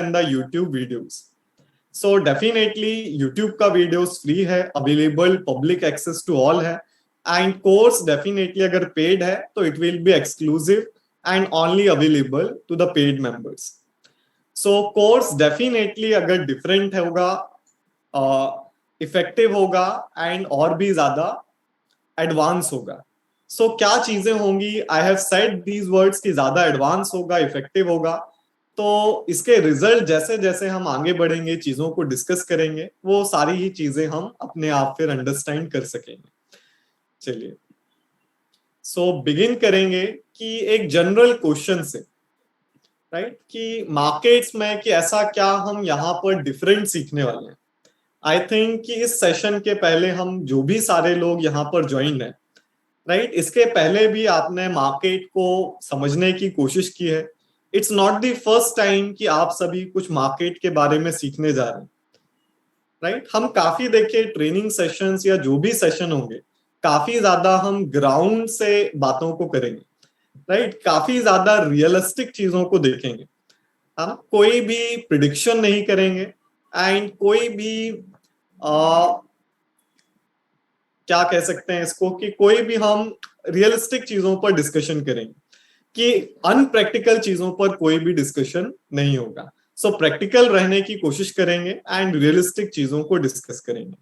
and the YouTube videos. So definitely YouTube का videos free है, available public access to all है, and course definitely अगर paid है तो it will be exclusive and only available to the paid members. So course definitely अगर different होगा, effective होगा and और भी ज्यादा advance होगा. So क्या चीजें होंगी? I have said these words कि ज्यादा advance होगा, effective होगा. तो इसके रिजल्ट जैसे जैसे हम आगे बढ़ेंगे, चीजों को डिस्कस करेंगे, वो सारी ही चीजें हम अपने आप फिर अंडरस्टैंड कर सकेंगे. चलिए, सो बिगिन करेंगे कि एक जनरल क्वेश्चन से, राइट, कि मार्केट्स में कि ऐसा क्या हम यहाँ पर डिफरेंट सीखने वाले हैं. आई थिंक कि इस सेशन के पहले हम जो भी सारे लोग यहाँ पर ज्वाइन है, राइट, इसके पहले भी आपने मार्केट को समझने की कोशिश की है. It's not the first time कि आप सभी कुछ मार्केट के बारे में सीखने जा रहे हैं, राइट. हम काफी देखिए ट्रेनिंग सेशंस या जो भी सेशन होंगे, काफी ज्यादा हम ग्राउंड से बातों को करेंगे, राइट. काफी ज्यादा रियलिस्टिक चीजों को देखेंगे. हम कोई भी प्रिडिक्शन नहीं करेंगे एंड कोई भी क्या कह सकते हैं इसको, कि कोई भी हम रियलिस्टिक चीजों पर डिस्कशन करेंगे, कि अनप्रैक्टिकल चीजों पर कोई भी डिस्कशन नहीं होगा. सो प्रैक्टिकल रहने की कोशिश करेंगे एंड रियलिस्टिक चीजों को डिस्कस करेंगे.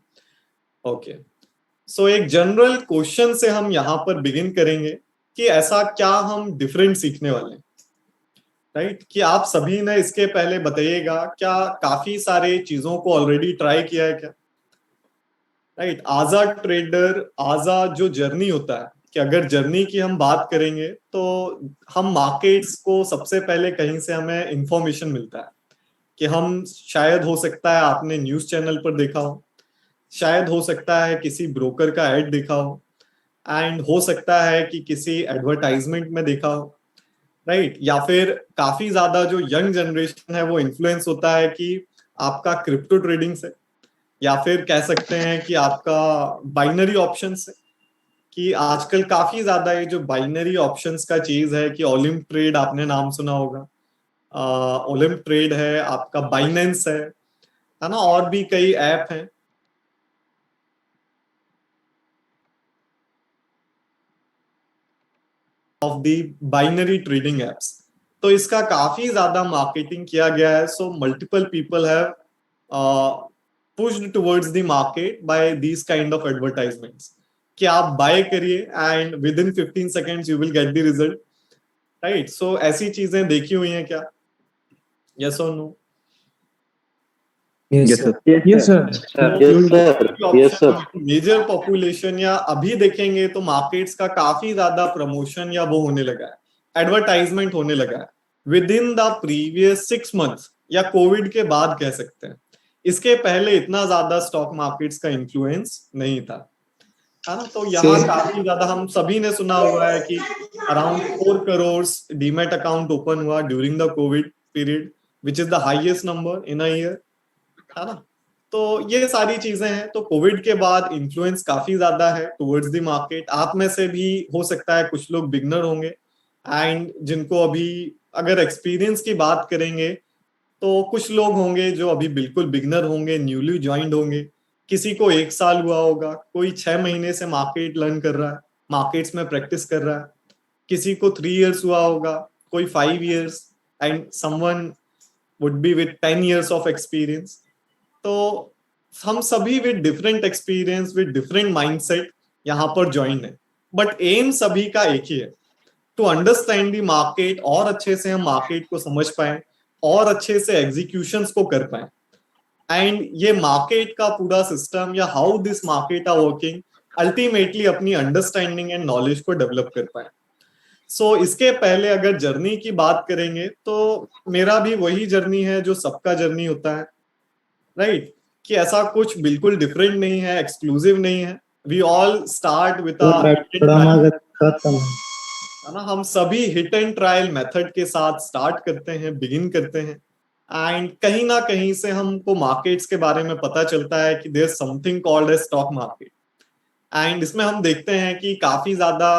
ओके, सो एक जनरल क्वेश्चन से हम यहाँ पर बिगिन करेंगे कि ऐसा क्या हम डिफरेंट सीखने वाले हैं, राइट. कि आप सभी ने इसके पहले बताइएगा क्या काफी सारे चीजों को ऑलरेडी ट्राई किया है क्या, राइट. आजा ट्रेडर, आजा जो जर्नी होता है, कि अगर जर्नी की हम बात करेंगे तो हम मार्केट्स को सबसे पहले कहीं से हमें इंफॉर्मेशन मिलता है, कि हम शायद हो सकता है आपने न्यूज चैनल पर देखा हो, शायद हो सकता है किसी ब्रोकर का एड देखा हो, एंड हो सकता है कि किसी एडवर्टाइजमेंट में देखा हो, राइट. या फिर काफी ज्यादा जो यंग जनरेशन है वो इन्फ्लुएंस होता है कि आपका क्रिप्टो ट्रेडिंग से, या फिर कह सकते हैं कि आपका बाइनरी ऑप्शन से, कि आजकल काफी ज्यादा ये जो बाइनरी ऑप्शंस का चीज है, कि ओलिम्प ट्रेड आपने नाम सुना होगा, ओलिम्प ट्रेड है, आपका बाइनेंस है ना, और भी कई ऐप हैं. Of the binary trading apps, तो इसका काफी ज्यादा मार्केटिंग किया गया है. So multiple people have pushed towards the market by these kind of advertisements, कि आप बाय करिए and within 15 seconds you will get the result, right. So ऐसी चीजें देखी हुई हैं क्या? यस और no? Yes, sir. Yes, sir. Yes, sir. Major population या अभी देखेंगे तो मार्केट्स का काफी ज्यादा प्रमोशन या वो होने लगा है, एडवर्टाइजमेंट होने लगा है with in the previous 6 months, या कोविड के बाद कह सकते हैं. इसके पहले इतना ज्यादा स्टॉक मार्केट्स का इन्फ्लुएंस नहीं था, है ना. तो यहाँ काफी ज्यादा हम सभी ने सुना हुआ है कि around 4 crore demat account open हुआ during the covid period, which is the highest number in a year, है ना. तो ये सारी चीजें हैं. तो कोविड के बाद इन्फ्लुएंस काफी ज्यादा है टुवर्ड्स द मार्केट. आप में से भी हो सकता है कुछ लोग बिगनर होंगे, एंड जिनको अभी अगर एक्सपीरियंस की बात करेंगे तो कुछ लोग होंगे जो अभी बिल्कुल बिगनर होंगे, न्यूली ज्वाइंड होंगे. किसी को 1 साल हुआ होगा, कोई 6 महीने से मार्केट लर्न कर रहा है, मार्केट्स में प्रैक्टिस कर रहा है. किसी को 3 इयर्स हुआ होगा, कोई 5 years, and someone would be with 10 years of experience. तो हम सभी with different experience, with different mindset यहाँ पर ज्वाइन है, बट एम सभी का एक ही है, टू अंडरस्टैंड द मार्केट, और अच्छे से हम मार्केट को समझ पाए और अच्छे से एग्जीक्यूशंस को कर पाए, एंड ये मार्केट का पूरा सिस्टम या how this market are working ultimately अपनी अंडरस्टैंडिंग एंड नॉलेज को डेवलप कर पाए. सो इसके पहले अगर जर्नी की बात करेंगे तो मेरा भी वही जर्नी है जो सबका जर्नी होता है, राइट. कि ऐसा कुछ बिल्कुल डिफरेंट नहीं है, एक्सक्लूसिव नहीं है. वी ऑल स्टार्ट विद है ना, हम सभी हिट एंड ट्रायल मेथड के साथ स्टार्ट करते हैं, बिगिन करते हैं, एंड कहीं ना कहीं से हमको मार्केट्स के बारे में पता चलता है कि there something called as stock market. And इसमें हम देखते हैं कि काफी ज्यादा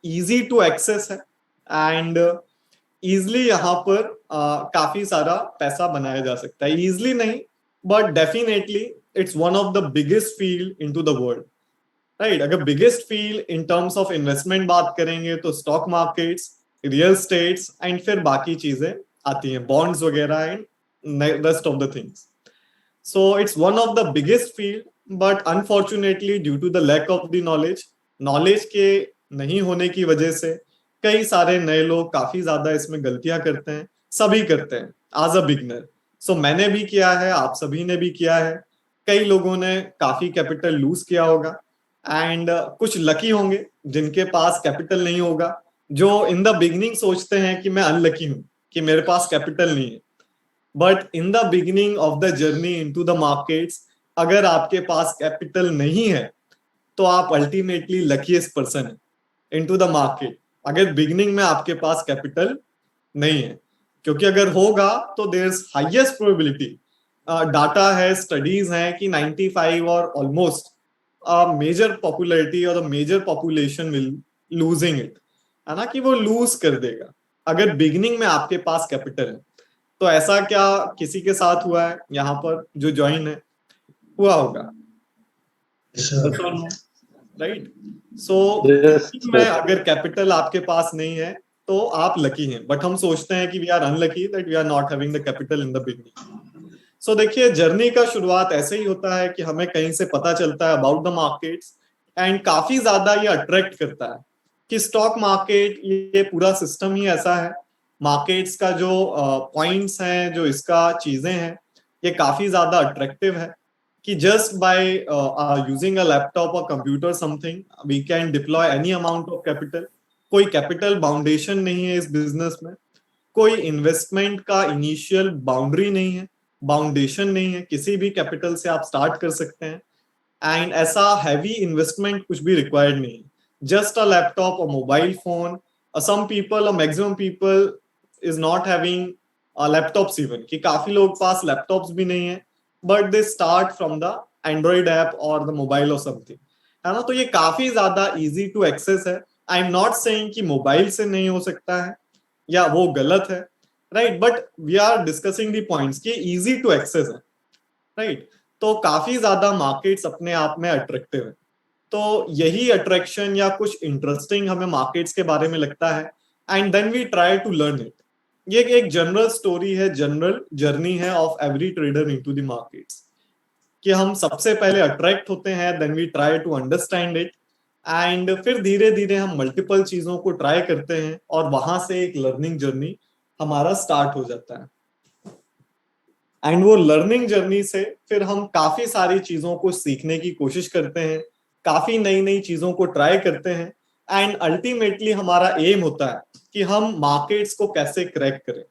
इजी टू एक्सेस है, एंड इजिली यहाँ पर काफी सारा पैसा बनाया जा सकता है. इजिली नहीं, but definitely it's one of the biggest field into the world, right. अगर biggest field in terms of investment बात करेंगे तो stock markets, real estates and फिर बाकी चीजें आती हैं, बॉन्ड्स वगैरह and rest of the things. So it's one of the biggest field, but unfortunately due to the lack of the knowledge के नहीं होने की वजह से कई सारे नए लोग काफी ज्यादा इसमें गलतियां करते हैं. सभी करते हैं एज अ बिगनर. सो मैंने भी किया है, आप सभी ने भी किया है. कई लोगों ने काफी कैपिटल लूज किया होगा एंड कुछ लकी होंगे जिनके पास कैपिटल नहीं होगा, जो इन द बिगिनिंग सोचते हैं कि मैं अनलकी हूं कि मेरे पास कैपिटल नहीं है. But in the beginning of the journey into the markets, अगर आपके पास कैपिटल नहीं है तो आप अल्टीमेटली लकीएस्ट पर्सन है इनटू द मार्केट, अगर बिगिनिंग में आपके पास कैपिटल नहीं है. क्योंकि अगर होगा तो there is highest probability, data है, स्टडीज हैं कि 95 और ऑलमोस्ट मेजर पॉपुलैरिटी और major population will losing it, है ना, कि वो लूज कर देगा अगर बिगिनिंग में आपके पास कैपिटल है. तो ऐसा क्या किसी के साथ हुआ है यहाँ पर जो ज्वाइन है? हुआ होगा, राइट. सो में अगर कैपिटल आपके पास नहीं है तो आप लकी हैं, बट हम सोचते हैं कि we are unlucky that we are not having the capital in the beginning. So देखिए, जर्नी का शुरुआत ऐसे ही होता है कि हमें कहीं से पता चलता है अबाउट द मार्केट्स एंड काफी ज्यादा ये अट्रैक्ट करता है कि स्टॉक मार्केट, ये पूरा सिस्टम ही ऐसा है. मार्केट्स का जो पॉइंट्स हैं, जो इसका चीजें हैं, ये काफी ज्यादा अट्रैक्टिव है कि just by using a laptop और computer something we can deploy any amount of capital. कोई कैपिटल बाउंडेशन नहीं है इस बिजनेस में, कोई इन्वेस्टमेंट का इनिशियल बाउंड्री नहीं है, बाउंडेशन नहीं है, किसी भी कैपिटल से आप स्टार्ट कर सकते हैं. एंड ऐसा हैवी इन्वेस्टमेंट कुछ भी रिक्वायर्ड नहीं है, जस्ट अ लैपटॉप और मोबाइल फोन. सम पीपल और maximum people is not having laptops even, कि काफी लोग पास लैपटॉप्स भी नहीं है, but they start from the Android app or the mobile or something, है ना. तो ये काफी ज्यादा easy to access है. I am not saying कि मोबाइल से नहीं हो सकता है या वो गलत है, right, but we are discussing the points कि easy to access है, right. तो काफी ज्यादा मार्केट्स अपने आप में अट्रैक्टिव है. तो यही अट्रैक्शन या कुछ इंटरेस्टिंग हमें मार्केट्स के बारे में लगता है and then we try to learn it. ये एक जनरल स्टोरी है, जनरल जर्नी है of every trader into the markets, कि हम सबसे पहले अट्रैक्ट होते हैं, then we try to understand it and फिर धीरे धीरे हम मल्टीपल चीजों को ट्राई करते हैं और वहां से एक लर्निंग जर्नी हमारा स्टार्ट हो जाता है. एंड वो लर्निंग जर्नी से फिर हम काफी सारी चीजों को सीखने की कोशिश करते हैं, काफी नई नई चीजों को ट्राई करते हैं एंड अल्टीमेटली हमारा एम होता है कि हम मार्केट्स को कैसे क्रैक करें.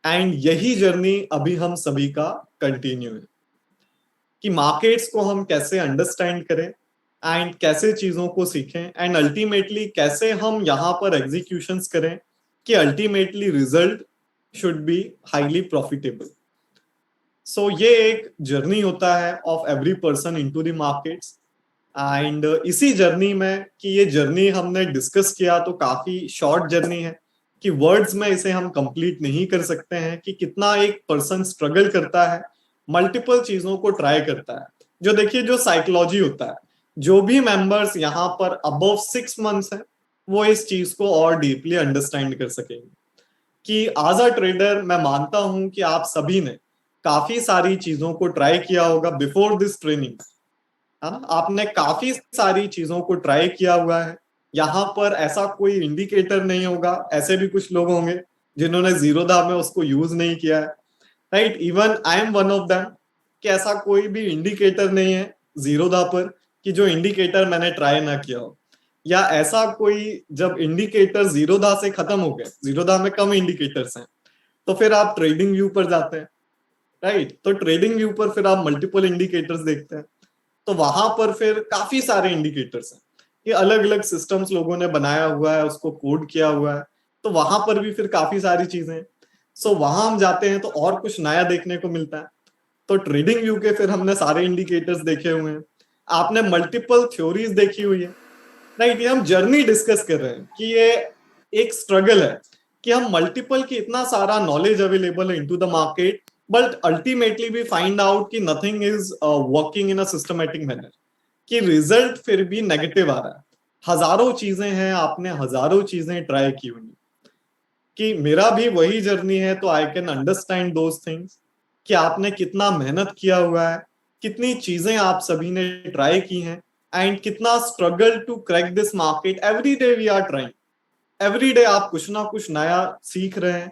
एंड यही जर्नी अभी हम सभी का कंटिन्यू है कि मार्केट्स को हम कैसे अंडरस्टैंड करें एंड कैसे चीजों को सीखें एंड अल्टीमेटली कैसे हम यहाँ पर एग्जीक्यूशंस करें कि ultimately result should be highly profitable. So ये एक जर्नी होता है of every person into the markets. And इसी जर्नी में, कि ये जर्नी हमने डिस्कस किया तो काफी शॉर्ट जर्नी है कि वर्ड्स में इसे हम कंप्लीट नहीं कर सकते हैं कि कितना एक पर्सन स्ट्रगल करता है, मल्टीपल चीजों को ट्राई करता है. जो देखिए, जो साइकोलॉजी होता है, जो भी मेंबर्स यहाँ पर अबव 6 मंथ्स है वो इस चीज को और डीपली अंडरस्टैंड कर सकेंगे कि एज अ ट्रेडर मैं मानता हूं कि आप सभी ने काफी सारी चीजों को ट्राई किया होगा बिफोर दिस ट्रेनिंग, है ना. आपने काफी सारी चीजों को ट्राई किया हुआ है. यहाँ पर ऐसा कोई इंडिकेटर नहीं होगा, ऐसे भी कुछ लोग होंगे जिन्होंने जीरोधा में उसको यूज नहीं किया है, right. Even I am one of them, कि ऐसा कोई भी इंडिकेटर नहीं है जीरोधा पर कि जो इंडिकेटर मैंने ट्राई ना किया हो, या ऐसा कोई जब इंडिकेटर जीरोधा से खत्म हो गए, जीरोधा में कम इंडिकेटर्स हैं, तो फिर आप ट्रेडिंग व्यू पर जाते हैं, राइट. तो ट्रेडिंग व्यू पर फिर आप मल्टीपल इंडिकेटर्स देखते हैं, तो वहां पर फिर काफी सारे इंडिकेटर्स हैं, ये अलग अलग सिस्टम्स लोगों ने बनाया हुआ है, उसको कोड किया हुआ है, तो वहां पर भी फिर काफी सारी चीजें हैं. सो वहां हम जाते हैं तो और कुछ नया देखने को मिलता है. तो ट्रेडिंग व्यू के फिर हमने सारे इंडिकेटर्स देखे हुए हैं, आपने मल्टीपल थ्योरीज देखी हुई है, राइट. ये हम जर्नी डिस्कस कर रहे हैं कि ये एक स्ट्रगल है कि हम मल्टीपल की इतना सारा नॉलेज अवेलेबल है into the market, but ultimately we find out कि nothing is working in a systematic manner, कि रिजल्ट फिर भी नेगेटिव आ रहा है। हजारों चीजें हैं, आपने हजारों चीजें ट्राई की होंगी, कि मेरा भी वही जर्नी है, तो I can understand those things, कि आपने कितना मेहनत किया हुआ है, कितनी चीजें आप सभी ने ट्राई की हैं, एंड कितना struggle to crack this market. Every day we are trying, every day आप कुछ ना कुछ नया सीख रहे हैं,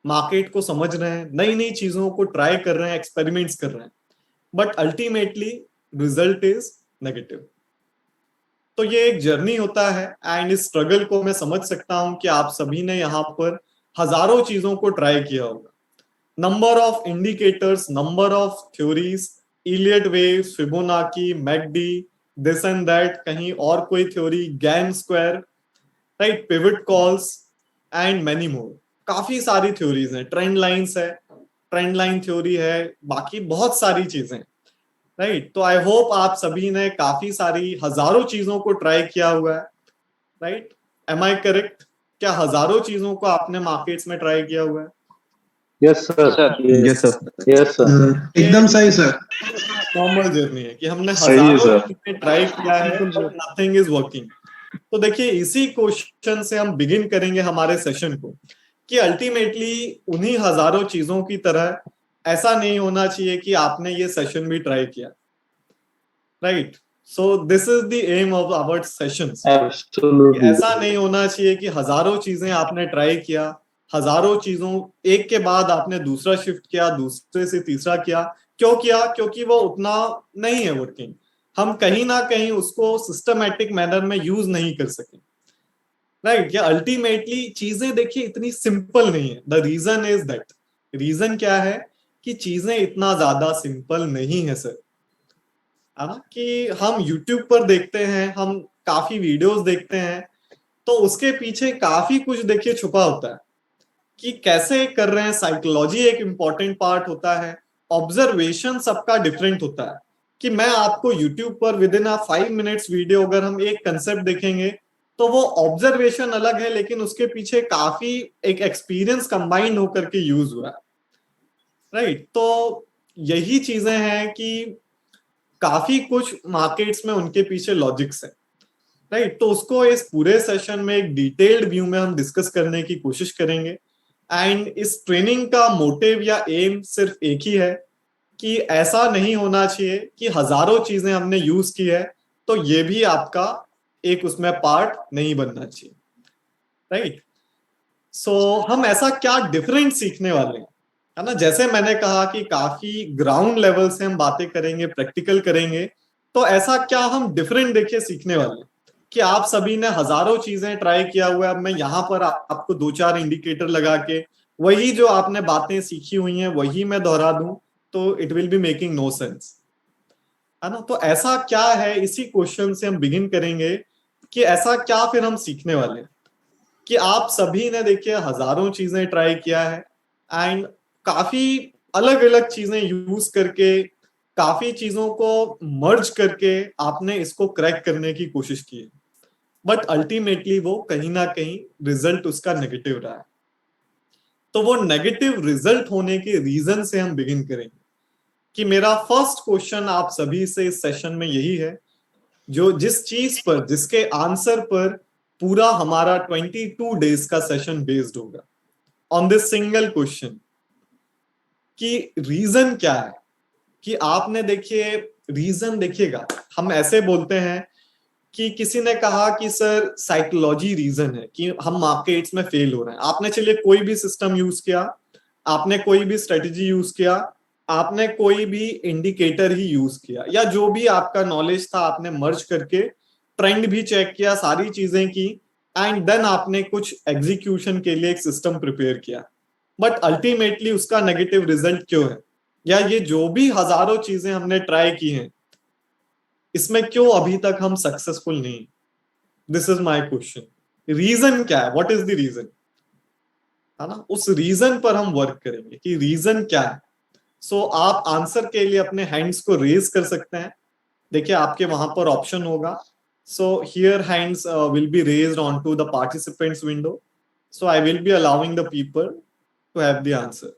मार्केट को समझ रहे हैं, नई नई चीजों को ट्राई कर रहे हैं, एक्सपेरिमेंट्स कर रहे हैं, but ultimately result is negative. तो ये एक जर्नी होता है, एंड इस स्ट्रगल को मैं समझ सकता हूं कि आप सभी ने यहाँ पर हजारों चीजों को ट्राई किया होगा। Number of indicators, number of theories, Elliott waves, Fibonacci, MACD, this and that, कहीं और कोई theory, Gann square, right, pivot calls and many more. काफी सारी थ्योरीज हैं, ट्रेंड लाइंस है, ट्रेंड लाइन थ्योरी है, बाकी बहुत सारी चीजें, राइट। तो आई होप आप सभी ने काफी सारी हजारों चीजों को ट्राई किया हुआ है, राइट। एम आई करेक्ट? क्या हजारों चीजों को आपने मार्केट्स में ट्राई किया हुआ है? Yes, sir. Yes sir. Yes, sir. एकदम सही सर। नॉर्मल जर्नी है कि हमने सही है हजारों सर। चीजें ट्राई किया है, बट नथिंग इज वर्किंग। तो देखिए, इसी क्वेश्चन से हम बिगिन करेंगे हमारे सेशन को, कि अल्टीमेटली उन्हीं हजारों चीजों की तरह ऐसा नहीं होना चाहिए कि आपने ये सेशन भी ट्राई किया, right. So this is the aim of our sessions. Absolutely. ऐसा नहीं होना चाहिए कि हजारों चीजें आपने ट्राई किया, हजारों चीजों एक के बाद आपने दूसरा शिफ्ट किया, दूसरे से तीसरा किया। क्यों किया? क्योंकि वो उतना नहीं है वर्किंग, हम कहीं ना कहीं उसको सिस्टमैटिक मैनर में यूज नहीं कर सके, राइट। या अल्टीमेटली चीजें देखिए इतनी सिंपल नहीं है। The reason is that, reason क्या है कि चीजें इतना ज्यादा सिंपल नहीं है सर, है ना। कि हम YouTube पर देखते हैं, हम काफी वीडियोस देखते हैं, तो उसके पीछे काफी कुछ देखिए छुपा होता है, कि कैसे कर रहे हैं। साइकोलॉजी एक इंपॉर्टेंट पार्ट होता है, ऑब्जर्वेशन सबका डिफरेंट होता है। कि मैं आपको YouTube पर with in a 5 minutes video अगर हम एक कंसेप्ट देखेंगे, तो वो ऑब्जर्वेशन अलग है, लेकिन उसके पीछे काफी एक एक्सपीरियंस कंबाइंड होकर के यूज हुआ है, राइट। तो यही चीजें हैं कि काफी कुछ मार्केट्स में उनके पीछे लॉजिक्स है, राइट। तो उसको इस पूरे सेशन में एक डिटेल्ड व्यू में हम डिस्कस करने की कोशिश करेंगे। एंड इस ट्रेनिंग का मोटिव या एम सिर्फ एक ही है, कि ऐसा नहीं होना चाहिए कि हजारों चीजें हमने यूज की है, तो ये भी आपका एक उसमें पार्ट नहीं बनना चाहिए, राइट। सो हम ऐसा क्या डिफरेंट सीखने वाले हैं, है ना। जैसे मैंने कहा कि काफी ग्राउंड लेवल से हम बातें करेंगे, प्रैक्टिकल करेंगे, तो ऐसा क्या हम डिफरेंट देखिए सीखने वाले हैं, कि आप सभी ने हजारों चीजें ट्राई किया हुआ है। अब मैं यहाँ पर आपको दो चार इंडिकेटर लगा के वही जो आपने बातें सीखी हुई हैं वही मैं दोहरा दूं, तो it will be making no sense, है ना। तो ऐसा क्या है, इसी क्वेश्चन से हम बिगिन करेंगे, कि ऐसा क्या फिर हम सीखने वाले हैं। कि आप सभी ने देखिए हजारों चीजें ट्राई किया है, एंड काफी अलग अलग चीजें यूज करके, काफी चीजों को मर्ज करके आपने इसको क्रैक करने की कोशिश की है, बट अल्टीमेटली वो कहीं ना कहीं रिजल्ट उसका नेगेटिव रहा है। तो वो नेगेटिव रिजल्ट होने के रीजन से हम बिगिन करेंगे। कि मेरा फर्स्ट क्वेश्चन आप सभी से इस सेशन में यही है, जो जिस चीज पर, जिसके आंसर पर पूरा हमारा 22 डेज का सेशन बेस्ड होगा, ऑन दिस सिंगल क्वेश्चन, कि रीजन क्या है। कि आपने देखिए, रीजन देखिएगा, हम ऐसे बोलते हैं कि किसी ने कहा कि सर साइकोलॉजी रीजन है कि हम मार्केट्स में फेल हो रहे हैं। आपने चलिए कोई भी सिस्टम यूज किया, आपने कोई भी स्ट्रेटेजी यूज किया, आपने कोई भी इंडिकेटर ही यूज किया, या जो भी आपका नॉलेज था आपने मर्ज करके ट्रेंड भी चेक किया, सारी चीजें की, एंड देन आपने कुछ एग्जीक्यूशन के लिए एक सिस्टम प्रिपेयर किया, बट अल्टीमेटली उसका नेगेटिव रिजल्ट क्यों है। या ये जो भी हजारों चीजें हमने ट्राई की हैं, इसमें क्यों अभी तक हम सक्सेसफुल नहीं। This is my question. Reason क्या है, व्हाट इज द रीजन, है ना। उस रीजन पर हम वर्क करेंगे कि रीजन क्या है। सो आप आंसर के लिए अपने हैंड्स को रेज कर सकते हैं। देखिए आपके वहां पर ऑप्शन होगा, so here hands will be raised on to the participants window. So I will be allowing the people to have the answer.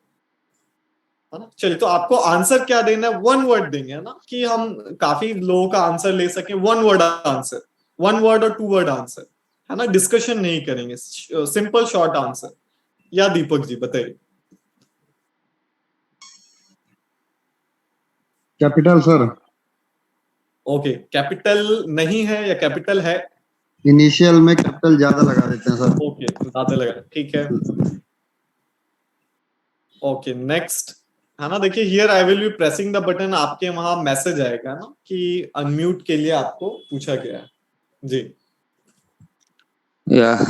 है ना? चलिए, तो आपको आंसर क्या देना है? वन वर्ड देंगे, है ना, कि हम काफी लोगों का आंसर ले सकें. One word answer, one word और टू वर्ड आंसर, है ना. डिस्कशन नहीं करेंगे, सिंपल शॉर्ट आंसर. या दीपक जी बताइए. Capital sir. ओके, कैपिटल नहीं है या कैपिटल है? इनिशियल में कैपिटल ज्यादा लगा देते हैं सर. ओके, ज्यादा लगा, ठीक है. ओके, नेक्स्ट, है ना. देखिए, here I will be pressing the button. आपके वहां मैसेज आएगा ना कि अनम्यूट के लिए आपको पूछा गया है. जी. Yeah,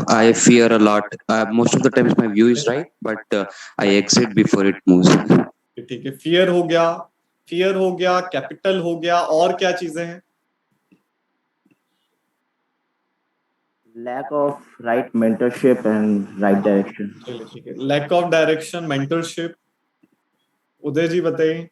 I fear a lot. Most of the times my view is right, but I exit before it moves. ठीक है, फियर हो गया, फियर हो गया, कैपिटल हो गया, और क्या चीजें हैं? Lack of right mentorship and right direction. चलिए, ठीक है. Lack of direction, mentorship. Uday ji बताइए.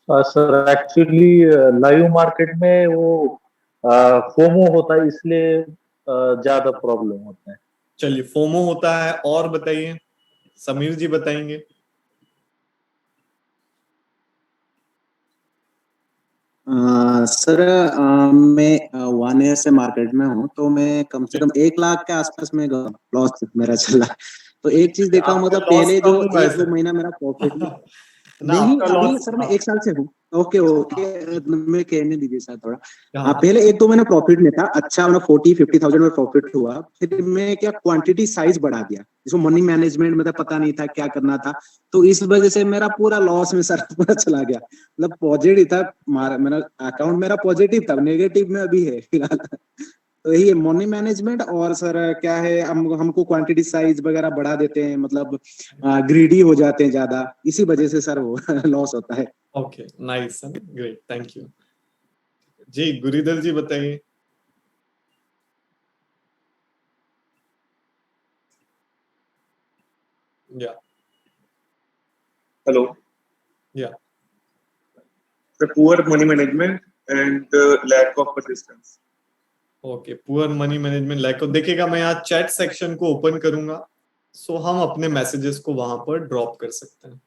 सर एक्चुअली लाइव मार्केट में वो फोमो होता है, इसलिए ज्यादा प्रॉब्लम होता है. चलिए, फोमो होता है, और बताइए. समीर जी बताएंगे. सर मैं 1 ईयर से मार्केट में हूँ, तो मैं कम से कम 1 लाख के आसपास में लॉस मेरा चल रहा है. तो एक चीज देखा हूँ, मतलब पहले जो 1-2 महीना मेरा प्रॉफिट नहीं, अभी सर मैं 1 साल से हूँ. ओके मैं कहने दीजिए सर थोड़ा. पहले 1-2 महीना प्रॉफिट में था, अच्छा मतलब 40-50,000 में प्रॉफिट हुआ. फिर मैं क्या क्वांटिटी साइज बढ़ा दिया, इसको मनी मैनेजमेंट में पता नहीं था क्या करना था, तो इस वजह से मेरा पूरा लॉस में सर पूरा चला गया. मतलब पॉजिटिव था मेरा अकाउंट, मेरा पॉजिटिव था, नेगेटिव में अभी है फिलहाल. तो यही मनी मैनेजमेंट, और सर क्या है, हमको क्वांटिटी साइज वगैरह बढ़ा देते हैं, मतलब ग्रीडी हो जाते हैं ज्यादा, इसी वजह से सर वो लॉस होता है. Okay, nice, great, thank you. जी, गुरीधर जी बताइए. या Hello. Yeah. The poor money management and the lack of persistence. Okay, poor money management, lack of. देखिएगा, मैं यहाँ चैट सेक्शन को ओपन करूंगा, सो हम अपने मैसेजेस को वहां पर ड्रॉप कर सकते हैं.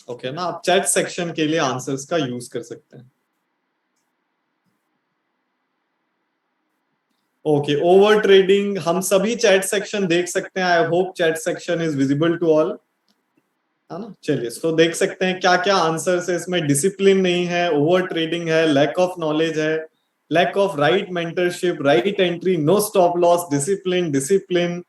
ओके ना, आप चैट सेक्शन के लिए आंसर्स का यूज कर सकते हैं. ओके, ओवर ट्रेडिंग, हम सभी चैट सेक्शन देख सकते हैं. I hope chat section is visible to all, है ना. चलिए, तो देख सकते हैं क्या क्या आंसर्स है इसमें. डिसिप्लिन नहीं है, ओवर ट्रेडिंग है, लैक ऑफ नॉलेज है, lack of right mentorship, right entry, no stop loss, discipline, discipline,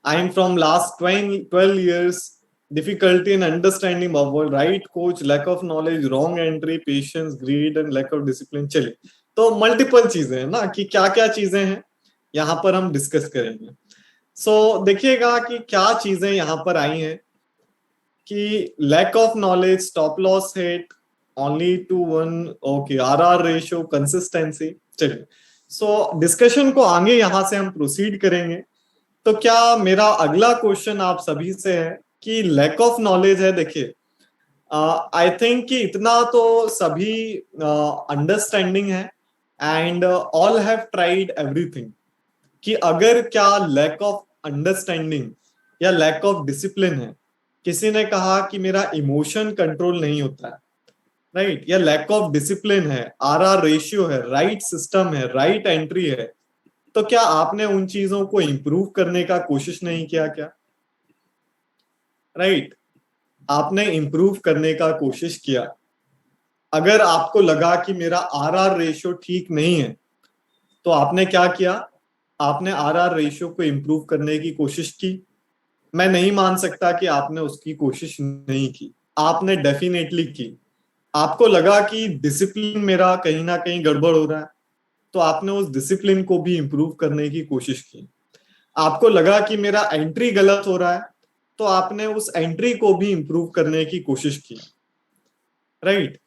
I am from last 12 years, difficulty in understanding of world, right coach, lack of knowledge, wrong entry, patience, greed and lack of discipline. चलिए, तो multiple चीजें हैं ना, कि क्या क्या चीजें हैं यहाँ पर हम डिस्कस करेंगे. सो देखिएगा कि क्या चीजें यहाँ पर आई हैं, कि lack of knowledge, stop loss hit, only two one, okay, RR ratio, consistency. चलिए, सो डिस्कशन को आगे यहाँ से हम प्रोसीड करेंगे. तो क्या मेरा अगला क्वेश्चन आप सभी से है कि लैक ऑफ नॉलेज है. देखिए, आई थिंक कि इतना तो सभी अंडरस्टैंडिंग है, and all have tried everything, कि अगर क्या लैक ऑफ अंडरस्टैंडिंग या लैक ऑफ डिसिप्लिन है. किसी ने कहा कि मेरा इमोशन कंट्रोल नहीं होता है, राइट, या लैक ऑफ डिसिप्लिन है, आरआर रेशियो है, राइट सिस्टम है, राइट एंट्री है. तो क्या आपने उन चीजों को इंप्रूव करने का कोशिश नहीं किया क्या? राइट, आपने इंप्रूव करने का कोशिश किया. अगर आपको लगा कि मेरा आरआर रेशियो ठीक नहीं है, तो आपने क्या किया? आपने आरआर रेशियो को इंप्रूव करने की कोशिश की. मैं नहीं मान सकता कि आपने उसकी कोशिश नहीं की. आपने डेफिनेटली की. आपको लगा कि डिसिप्लिन मेरा कहीं ना कहीं गड़बड़ हो रहा है, तो आपने उस डिसिप्लिन को भी इंप्रूव करने की कोशिश की. आपको लगा कि मेरा एंट्री गलत हो रहा है, तो आपने उस एंट्री को भी इंप्रूव करने की कोशिश की. राइट,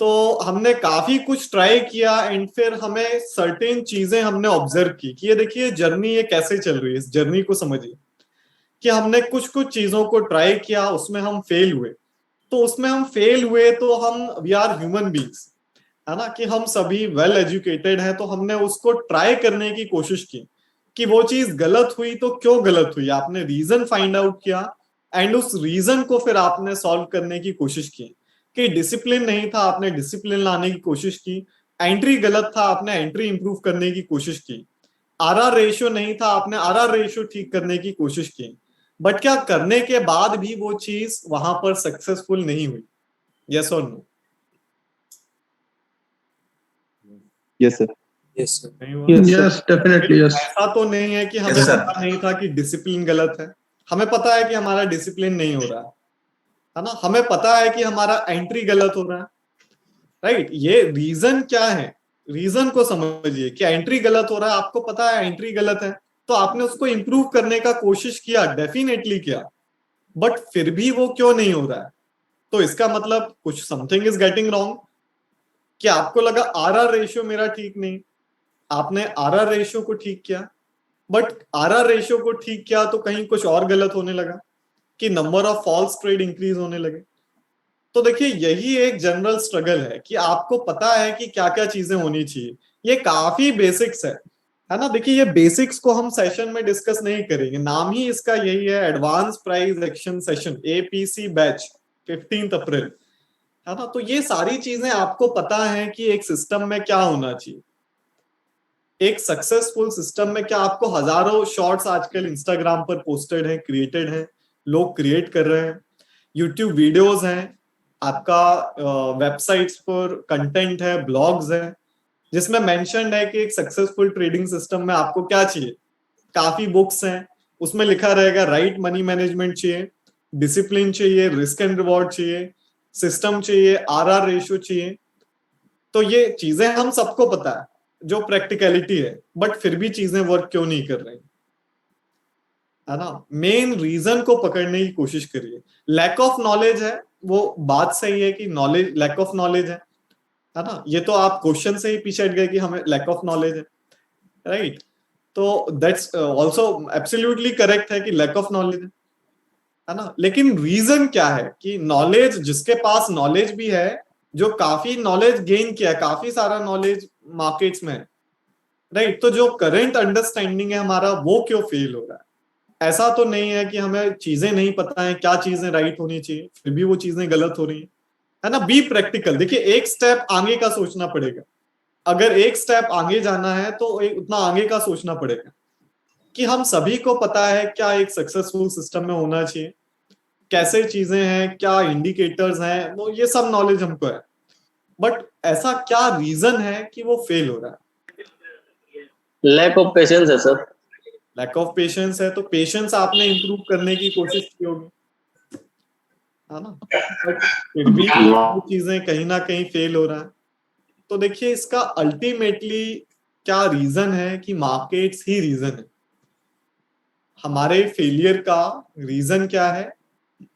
तो हमने काफी कुछ ट्राई किया, एंड फिर हमें सर्टेन चीजें हमने ऑब्जर्व की कि ये देखिए जर्नी ये कैसे चल रही है. इस जर्नी को समझिए कि हमने कुछ कुछ चीजों को ट्राई किया, उसमें हम फेल हुए, तो उसमें हम फेल हुए तो हम वी आर ह्यूमन बीइंग्स, है ना, कि हम सभी वेल एजुकेटेड हैं, तो हमने उसको ट्राई करने की कोशिश की कि वो चीज गलत हुई तो क्यों गलत हुई, आपने रीजन फाइंड आउट किया एंड उस रीजन को फिर आपने सॉल्व करने की कोशिश की। कि डिसिप्लिन नहीं था, आपने डिसिप्लिन लाने की कोशिश की। एंट्री गलत था, आपने एंट्री इंप्रूव करने की कोशिश की। आरआर रेशियो नहीं था, आपने आरआर रेशियो ठीक करने की कोशिश की। बट क्या करने के बाद भी वो चीज वहां पर सक्सेसफुल नहीं हुई? यस और no? Yes, sir. Yes, sir. नहीं हुआ? Yes, definitely yes. ऐसा तो नहीं है कि हमें Yes, sir. पता नहीं था कि डिसिप्लिन गलत है। हमें पता है कि हमारा डिसिप्लिन नहीं हो रहा है ना, हमें पता है कि हमारा एंट्री गलत हो रहा है, राइट? ये रीजन क्या है, रीजन को समझिए कि एंट्री गलत हो रहा है, आपको पता है एंट्री गलत है, तो आपने उसको इंप्रूव करने का कोशिश किया, डेफिनेटली किया, बट फिर भी वो क्यों नहीं हो रहा है? तो इसका मतलब कुछ समथिंग इज गेटिंग रॉन्ग। कि आपको लगा आरआर रेशियो मेरा ठीक नहीं, आपने आरआर रेशियो को ठीक किया, बट आरआर रेशियो को ठीक किया तो कहीं कुछ और गलत होने लगा कि number of false trade increase होने लगे। तो देखिए यही एक जनरल स्ट्रगल है कि आपको पता है कि क्या क्या चीजें होनी चाहिए, ये काफी बेसिक्स है ना। देखिए ये बेसिक्स को हम सेशन में डिस्कस नहीं करेंगे, नाम ही इसका यही है, advance price action session APC batch 15 अप्रैल, है ना। तो ये सारी चीजें आपको पता है कि एक सिस्टम में क्या होना चाहिए, एक सक्सेसफुल सिस्टम में क्या। आपको हजारों शॉर्ट्स आजकल इंस्टाग्राम पर पोस्टेड हैं, क्रिएटेड हैं, लोग क्रिएट कर रहे हैं, यूट्यूब वीडियोस हैं, आपका वेबसाइट्स पर कंटेंट है, ब्लॉग्स हैं, जिसमें मेंशन्ड है कि एक सक्सेसफुल ट्रेडिंग सिस्टम में आपको क्या चाहिए। काफी बुक्स हैं, उसमें लिखा रहेगा राइट मनी मैनेजमेंट चाहिए, डिसिप्लिन चाहिए, रिस्क एंड रिवॉर्ड चाहिए, सिस्टम चाहिए, आरआर रेशियो चाहिए। तो ये चीजें हम सबको पता है जो प्रैक्टिकलिटी है, बट फिर भी चीजें वर्क क्यों नहीं कर रही, है ना। मेन रीजन को पकड़ने की कोशिश करिए। लैक ऑफ नॉलेज है, वो बात सही है कि नॉलेज, लैक ऑफ नॉलेज है ना। ये तो आप क्वेश्चन से ही पीछे हट गए कि हमें लैक ऑफ नॉलेज है, राइट। तो दैट्स आल्सो एब्सोल्युटली करेक्ट है कि लैक ऑफ नॉलेज है ना। लेकिन रीजन क्या है कि नॉलेज, जिसके पास नॉलेज भी है, जो काफी नॉलेज गेन किया है, काफी सारा नॉलेज मार्केट्स में, राइट, तो जो करंट अंडरस्टैंडिंग है हमारा, वो क्यों फेल हो रहा है? ऐसा तो नहीं है कि हमें चीजें नहीं पता है, क्या चीजें राइट होनी चाहिए, फिर भी वो चीजें गलत हो रही है ना। Be practical. देखिए एक स्टेप आगे का सोचना पड़ेगा, अगर एक स्टेप आगे जाना है तो उतना आगे का सोचना पड़ेगा कि हम सभी को पता है क्या एक सक्सेसफुल सिस्टम में होना चाहिए, कैसे चीजें हैं, क्या इंडिकेटर्स हैं, वो ये सब नॉलेज हमको है, बट ऐसा क्या रीजन है कि वो फेल हो रहा है? लैक ऑफ पेशेंस है सर। लैक ऑफ पेशेंस है, तो पेशेंस आपने इंप्रूव करने की कोशिश की होगी, है ना, बट फिर भी वो चीजें कहीं ना कहीं फेल हो रहा है। तो देखिए इसका अल्टीमेटली क्या रीजन है कि मार्केट्स ही रीजन है। हमारे फेलियर का रीजन क्या है?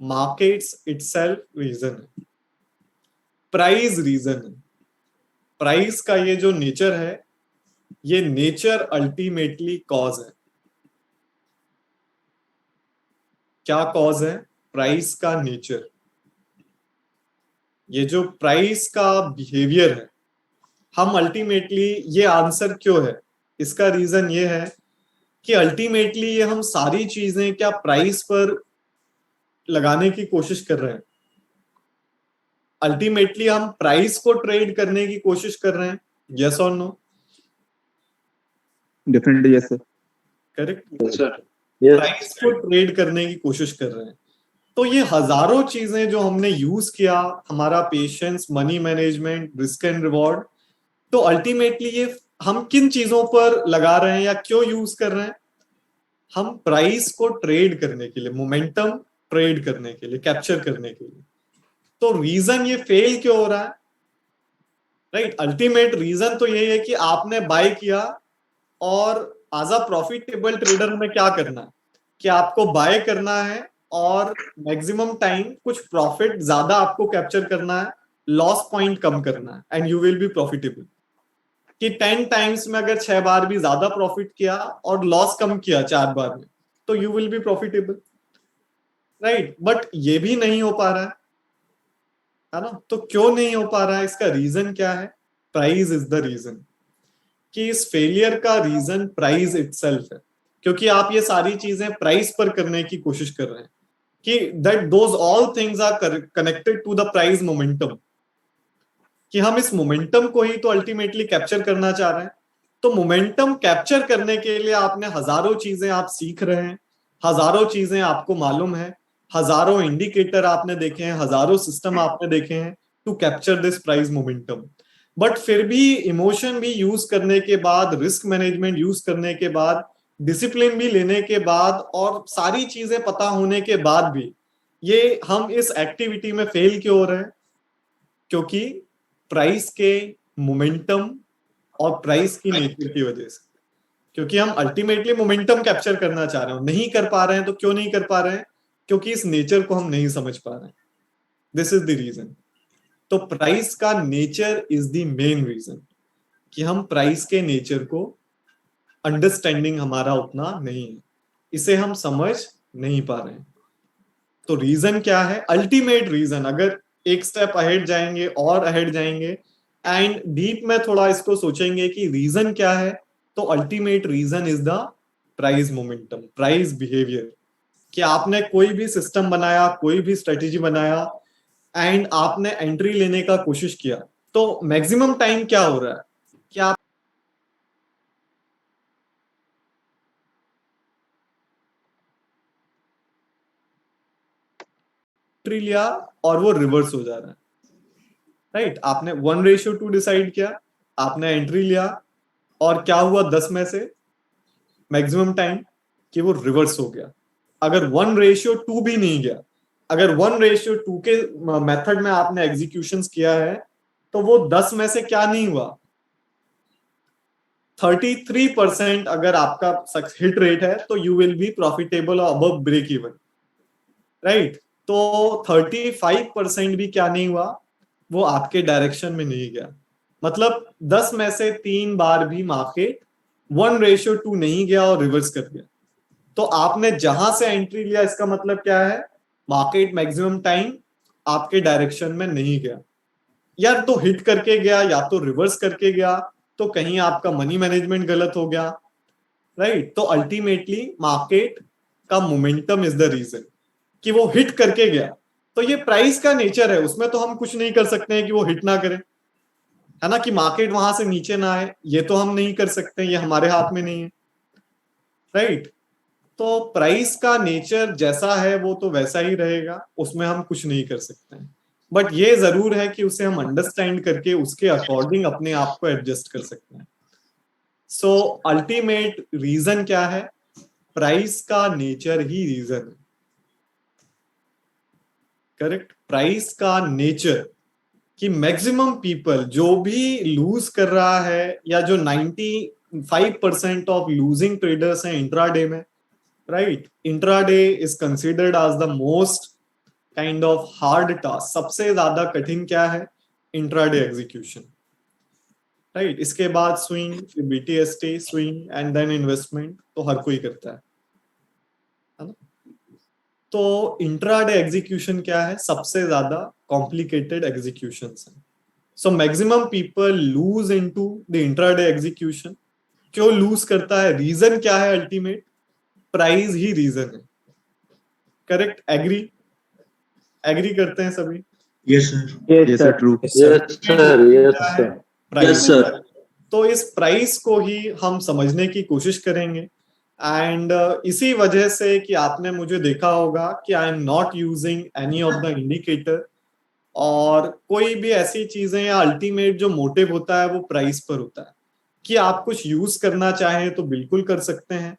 मार्केट्स इटसेल्फ रीजन है, प्राइस रीजन है। प्राइस का ये जो नेचर है, ये नेचर अल्टीमेटली कॉज है। क्या कॉज है? प्राइस का नेचर। ये जो प्राइस का बिहेवियर है, हम अल्टीमेटली, ये आंसर क्यों है, इसका रीजन ये है कि अल्टीमेटली ये हम सारी चीजें क्या प्राइस पर लगाने की कोशिश कर रहे हैं। अल्टीमेटली हम प्राइस को ट्रेड करने की कोशिश कर रहे हैं, यस और no? Definitely yes, sir. Correct, sir price को ट्रेड करने की कोशिश कर रहे हैं। तो ये हजारों चीजें जो हमने यूज किया, हमारा patience, money management, risk and reward, तो अल्टीमेटली ये हम किन चीजों पर लगा रहे हैं या क्यों यूज कर रहे हैं? हम प्राइस को ट्रेड करने के लिए, मोमेंटम ट्रेड करने के लिए, कैप्चर करने के लिए। तो रीजन ये फेल क्यों हो रहा है, राइट? अल्टीमेट रीजन तो यही है कि आपने बाय किया, और एज अ प्रॉफिटेबल ट्रेडर में क्या करना है कि आपको बाय करना है और मैक्सिमम टाइम कुछ प्रॉफिट ज्यादा आपको कैप्चर करना है, लॉस पॉइंट कम करना है, and you will be profitable. कि 10 टाइम्स में अगर 6 बार भी ज्यादा प्रॉफिट किया और लॉस कम किया 4 बार में, तो you will be profitable, right? But ये भी नहीं हो पा रहा है, है ना? तो क्यों नहीं हो पा रहा है, इसका रीजन क्या है? Price is the reason. कि इस फेलियर का रीजन प्राइस इटसेल्फ है, क्योंकि आप ये सारी चीजें प्राइस पर करने की कोशिश कर रहे हैं कि that those all things are connected to the price momentum, कि हम इस मोमेंटम को ही तो अल्टीमेटली कैप्चर करना चाह रहे हैं। तो मोमेंटम कैप्चर करने के लिए आपने हजारों चीजें आप सीख रहे हैं, हजारों चीजें आपको मालूम है, हजारों इंडिकेटर आपने देखे हैं, हजारों सिस्टम आपने देखे हैं to capture this price momentum. But फिर भी इमोशन भी यूज करने के बाद, रिस्क मैनेजमेंट यूज करने के बाद, डिसिप्लिन भी लेने के बाद और सारी चीजें पता होने के बाद भी ये हम इस एक्टिविटी में फेल क्यों हो रहे हैं? क्योंकि प्राइस के मोमेंटम और प्राइस की नेचर की वजह से। क्योंकि हम अल्टीमेटली मोमेंटम कैप्चर करना चाह रहे हैं, नहीं कर पा रहे हैं। तो क्यों नहीं कर पा रहे हैं? क्योंकि इस नेचर को हम नहीं समझ पा रहे हैं। This is the reason. तो प्राइस का nature is the main reason, कि हम प्राइस के नेचर को अंडरस्टैंडिंग हमारा उतना नहीं है, इसे हम समझ नहीं पा रहे हैं। तो रीजन क्या है? अल्टीमेट रीजन, अगर एक स्टेप अहेड जाएंगे और अहेड जाएंगे एंड डीप में थोड़ा इसको सोचेंगे कि रीजन क्या है, तो ultimate reason is the price momentum, price behaviour. कि आपने कोई भी सिस्टम बनाया, कोई भी स्ट्रेटेजी बनाया एंड आपने एंट्री लेने का कोशिश किया, तो मैक्सिमम टाइम क्या हो रहा है कि आप एंट्री लिया और वो रिवर्स हो जा रहा है, राइट? आपने 1:2 डिसाइड किया, आपने एंट्री लिया और क्या हुआ 10 में से मैक्सिमम टाइम कि वो रिवर्स हो गया। अगर 1:2 भी नहीं गया, अगर 1:2 के मेथड में आपने एग्जीक्यूशंस किया है, तो वो 10 में से क्या नहीं हुआ, 33% अगर आपका हिट रेट है तो you will be profitable above break even, right? तो 35% भी क्या नहीं हुआ, वो आपके डायरेक्शन में नहीं गया। मतलब 10 में से 3 बार भी मार्केट 1:2 नहीं गया और रिवर्स कर गया। तो आपने जहां से एंट्री लिया, इसका मतलब क्या है? मार्केट मैक्सिमम टाइम आपके डायरेक्शन में नहीं गया, या तो हिट करके गया या तो रिवर्स करके गया, तो कहीं आपका मनी मैनेजमेंट गलत हो गया, राइट? तो अल्टीमेटली मार्केट का मोमेंटम इज द रीजन कि वो हिट करके गया। तो ये प्राइस का नेचर है, उसमें तो हम कुछ नहीं कर सकते हैं कि वो हिट ना करे, है ना? कि मार्केट वहां से नीचे ना आए, ये तो हम नहीं कर सकते, ये हमारे हाथ में नहीं है, राइट? तो प्राइस का नेचर जैसा है वो तो वैसा ही रहेगा, उसमें हम कुछ नहीं कर सकते हैं। बट ये जरूर है कि उसे हम अंडरस्टैंड करके उसके अकॉर्डिंग अपने आप को एडजस्ट कर सकते हैं। सो अल्टीमेट रीजन क्या है? प्राइस का नेचर ही रीजन है, करेक्ट? प्राइस का नेचर कि मैक्सिमम पीपल जो भी लूज कर रहा है, या जो 95% ऑफ लूजिंग ट्रेडर्स हैं इंट्राडे में, right? Intraday is considered as the most kind of hard task. सबसे ज्यादा कठिन क्या है? Intraday execution, right? इसके बाद स्विंग, फिर BTST, swing and then investment, तो हर कोई करता है ना? तो इंट्राडे एग्जीक्यूशन क्या है? सबसे ज्यादा कॉम्प्लिकेटेड एग्जीक्यूशंस हैं। So maximum people lose into the intraday execution. क्यों लूज करता है? रीजन क्या है? अल्टीमेट प्राइस ही रीजन है, करेक्ट? एग्री करते हैं सभी? Yes, sir. Yes, sir. True. Yes sir, yes sir. Price. sir. तो इस प्राइस को ही हम समझने की कोशिश करेंगे एंड इसी वजह से कि आपने मुझे देखा होगा कि I am not using any of the indicator, और कोई भी ऐसी चीजें या अल्टीमेट जो मोटिव होता है वो प्राइस पर होता है। कि आप कुछ यूज करना चाहें तो बिल्कुल कर सकते हैं,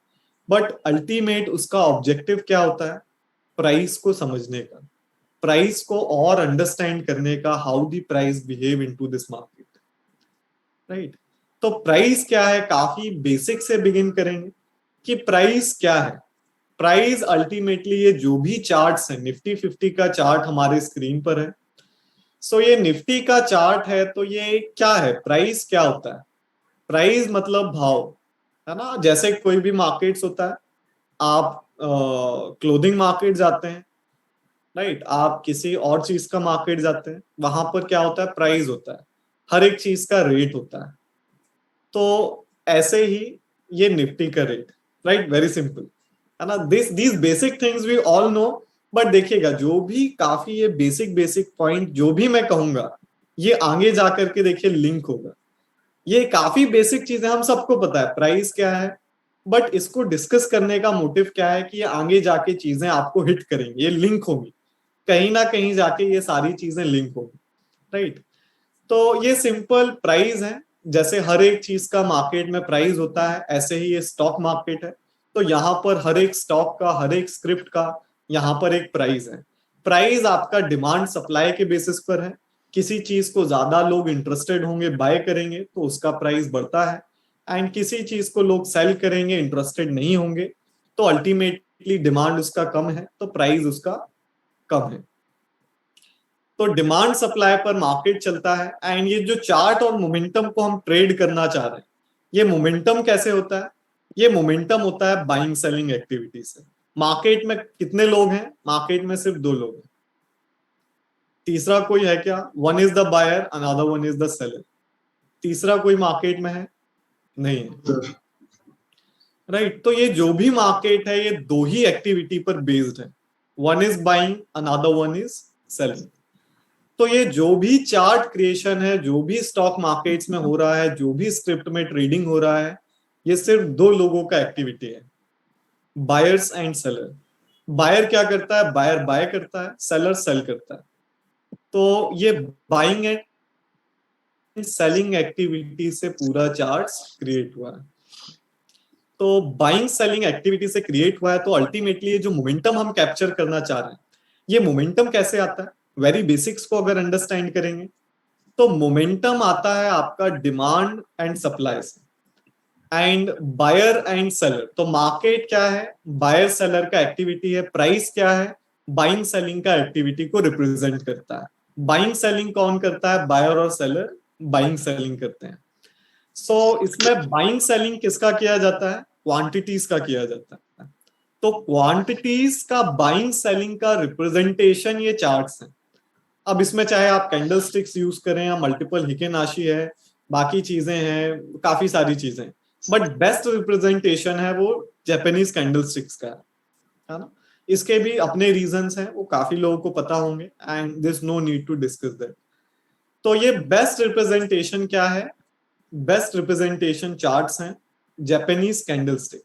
बट अल्टीमेट उसका ऑब्जेक्टिव क्या होता है? प्राइस को समझने का, प्राइस को और अंडरस्टैंड करने का, how the price behave into this market, right? तो प्राइस क्या है? काफी बेसिक से बिगिन करेंगे कि प्राइस क्या है। प्राइस अल्टीमेटली ये जो भी चार्ट्स है, निफ्टी 50 का चार्ट हमारे स्क्रीन पर है। सो ये निफ्टी का चार्ट है, तो ये क्या है? प्राइस क्या होता है? प्राइस मतलब भाव, है ना? जैसे कोई भी मार्केट्स होता है, आप क्लोथिंग मार्केट जाते हैं राइट। आप किसी और चीज का मार्केट जाते हैं, वहां पर क्या होता है, प्राइस होता है, हर एक चीज का रेट होता है। तो ऐसे ही ये निफ्टी का रेट, राइट, वेरी सिंपल है ना। These basic things we all know, but देखिएगा जो भी काफी ये बेसिक पॉइंट जो भी मैं कहूंगा ये आगे जाकर के देखिए लिंक होगा। ये काफी बेसिक चीजें हम सबको पता है, प्राइस क्या है, बट इसको डिस्कस करने का मोटिव क्या है कि ये आगे जाके चीजें आपको हिट करेंगी, ये लिंक होंगी, कहीं ना कहीं जाके ये सारी चीजें लिंक होंगी, राइट। तो ये सिंपल प्राइस है, जैसे हर एक चीज का मार्केट में प्राइस होता है, ऐसे ही ये स्टॉक मार्केट है। तो यहाँ पर हर एक स्टॉक का, हर एक स्क्रिप्ट का यहाँ पर एक प्राइस है। प्राइस आपका डिमांड सप्लाई के बेसिस पर है। किसी चीज को ज्यादा लोग इंटरेस्टेड होंगे, बाय करेंगे, तो उसका प्राइस बढ़ता है, एंड किसी चीज को लोग सेल करेंगे, इंटरेस्टेड नहीं होंगे, तो अल्टीमेटली डिमांड उसका कम है, तो प्राइस उसका कम है। तो डिमांड सप्लाई पर मार्केट चलता है। एंड ये जो चार्ट और मोमेंटम को हम ट्रेड करना चाह रहे हैं, ये मोमेंटम कैसे होता है, ये मोमेंटम होता है बाइंग सेलिंग एक्टिविटी से। मार्केट में कितने लोग हैं, मार्केट में सिर्फ 2 लोग हैं, तीसरा कोई है क्या, one is the buyer, another one is the seller. तीसरा कोई मार्केट में है नहीं है, राइट। तो ये जो भी मार्केट है ये 2 ही एक्टिविटी पर बेस्ड है, one is buying, another one is selling. तो ये जो भी चार्ट क्रिएशन है, जो भी स्टॉक मार्केट्स में हो रहा है, जो भी स्क्रिप्ट में ट्रेडिंग हो रहा है, ये सिर्फ 2 लोगों का एक्टिविटी है, बायर्स एंड सेलर। बायर क्या करता है, बायर बाय करता है, सेलर सेल करता है। तो ये बाइंग एंड सेलिंग एक्टिविटी से पूरा चार्ट क्रिएट हुआ है। तो बाइंग सेलिंग एक्टिविटी से क्रिएट हुआ है, तो अल्टीमेटली ये जो मोमेंटम हम कैप्चर करना चाह रहे हैं, ये मोमेंटम कैसे आता है, वेरी बेसिक्स को अगर अंडरस्टैंड करेंगे तो मोमेंटम आता है आपका डिमांड एंड सप्लाई से, एंड बायर एंड सेलर। तो मार्केट क्या है, बायर सेलर का एक्टिविटी है, प्राइस क्या है, बाइंग सेलिंग का एक्टिविटी को रिप्रेजेंट करता है। बाइंग सेलिंग कौन करता है, बायर और सेलर बाइंग सेलिंग करते हैं। सो इसमें बाइंग सेलिंग किसका किया जाता है, क्वांटिटीज का किया जाता है। तो क्वांटिटीज का बाइंग सेलिंग का रिप्रेजेंटेशन ये चार्ट्स हैं। अब इसमें चाहे आप कैंडल स्टिक्स यूज करें या मल्टीपल हिकेनाशी है, बाकी चीजें हैं, काफी सारी चीजें, बट बेस्ट रिप्रेजेंटेशन है वो जापानीज कैंडल स्टिक्स का है ना। इसके भी अपने रीजंस हैं, वो काफी लोगों को पता होंगे, and there is no need to discuss that. तो ये बेस्ट रिप्रेजेंटेशन क्या है, बेस्ट रिप्रेजेंटेशन चार्ट्स हैं जापानीज कैंडल स्टिक।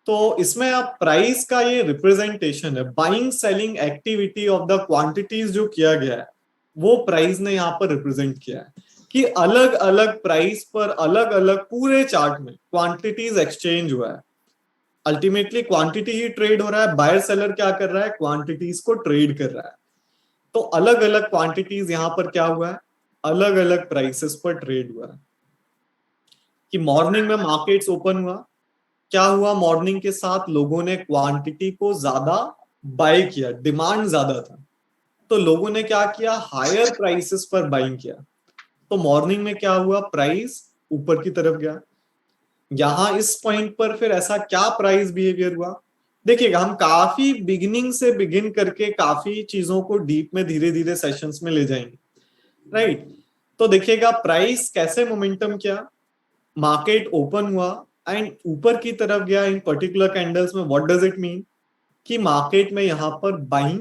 तो इसमें आप प्राइस का ये रिप्रेजेंटेशन है, buying selling activity of the quantities जो किया गया है वो प्राइस ने यहाँ पर रिप्रेजेंट किया है, कि अलग अलग प्राइस पर अलग अलग पूरे चार्ट में क्वांटिटीज एक्सचेंज हुआ है। अल्टीमेटली क्वांटिटी ही ट्रेड हो रहा है, बायर सेलर क्या कर रहा है, क्वांटिटीज को ट्रेड कर रहा है। तो अलग अलग क्वांटिटीज यहाँ पर क्या हुआ है, अलग अलग प्राइसेस पर ट्रेड हुआ है। कि मॉर्निंग में मार्केट्स ओपन हुआ, क्या हुआ, मॉर्निंग के साथ लोगों ने क्वांटिटी को ज्यादा बाय किया, डिमांड ज्यादा था, तो लोगों ने क्या किया, हायर प्राइसेस पर बाइंग किया। तो मॉर्निंग में क्या हुआ, प्राइस ऊपर की तरफ गया। यहां इस पॉइंट पर फिर ऐसा क्या प्राइस बिहेवियर हुआ, देखिएगा हम काफी बिगिनिंग से बिगिन करके काफी चीजों को डीप में धीरे धीरे सेशंस में ले जाएंगे, राइट। तो देखिएगा प्राइस कैसे मोमेंटम किया, मार्केट ओपन हुआ एंड ऊपर की तरफ गया इन पर्टिकुलर कैंडल्स में। व्हाट डज इट मीन, कि मार्केट में यहां पर बाइंग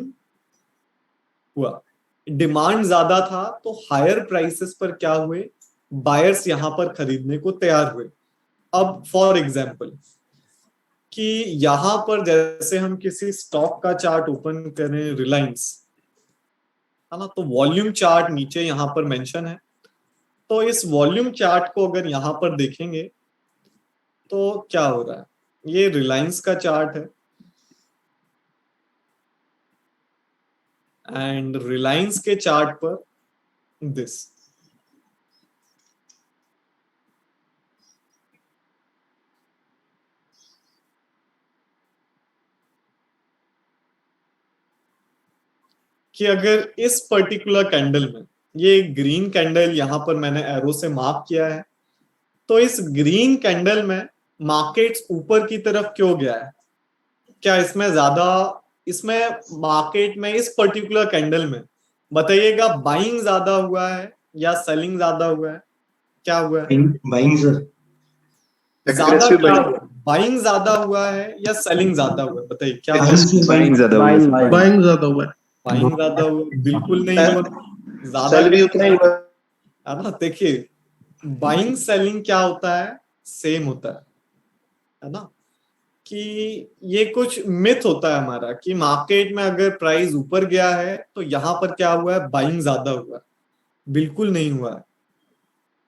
हुआ, डिमांड ज्यादा था, तो हायर प्राइसेस पर क्या हुए, बायर्स यहां पर खरीदने को तैयार हुए। अब फॉर एग्जांपल कि यहां पर जैसे हम किसी स्टॉक का चार्ट ओपन करें, रिलायंस है ना, तो वॉल्यूम चार्ट नीचे यहां पर मेंशन है। तो इस वॉल्यूम चार्ट को अगर यहां पर देखेंगे तो क्या हो रहा है, ये रिलायंस का चार्ट है, एंड रिलायंस के चार्ट पर दिस, कि अगर इस पर्टिकुलर कैंडल में, ये ग्रीन कैंडल यहां पर मैंने एरो से मार्क किया है, तो इस ग्रीन कैंडल में मार्केट्स ऊपर की तरफ क्यों गया है, क्या इसमें ज्यादा इसमें मार्केट में इस पर्टिकुलर कैंडल में बताइएगा, बाइंग ज्यादा हुआ है या सेलिंग ज्यादा हुआ है? क्या हुआ है? Buying sir. ज्यादा Aggressive क्या buying. हुआ? बाइंग ज्यादा हुआ है या सेलिंग ज्यादा हुआ है? बताइए क्या हुआ? बाइंग ज्यादा हुई है सर। बाइंग ज्यादा हुआ है। बाइंग ज्यादा हुआ? बिल्कुल नहीं हुआ। ज्यादा सेल भी उतना ही हुआ है। है ना। देखिए, बाइंग सेलिंग क्या होता है? सेम होता है ना। कि ये कुछ मिथ होता है हमारा कि मार्केट में अगर प्राइस ऊपर गया है तो यहां पर क्या हुआ है? बाइंग ज्यादा हुआ है। बिल्कुल नहीं हुआ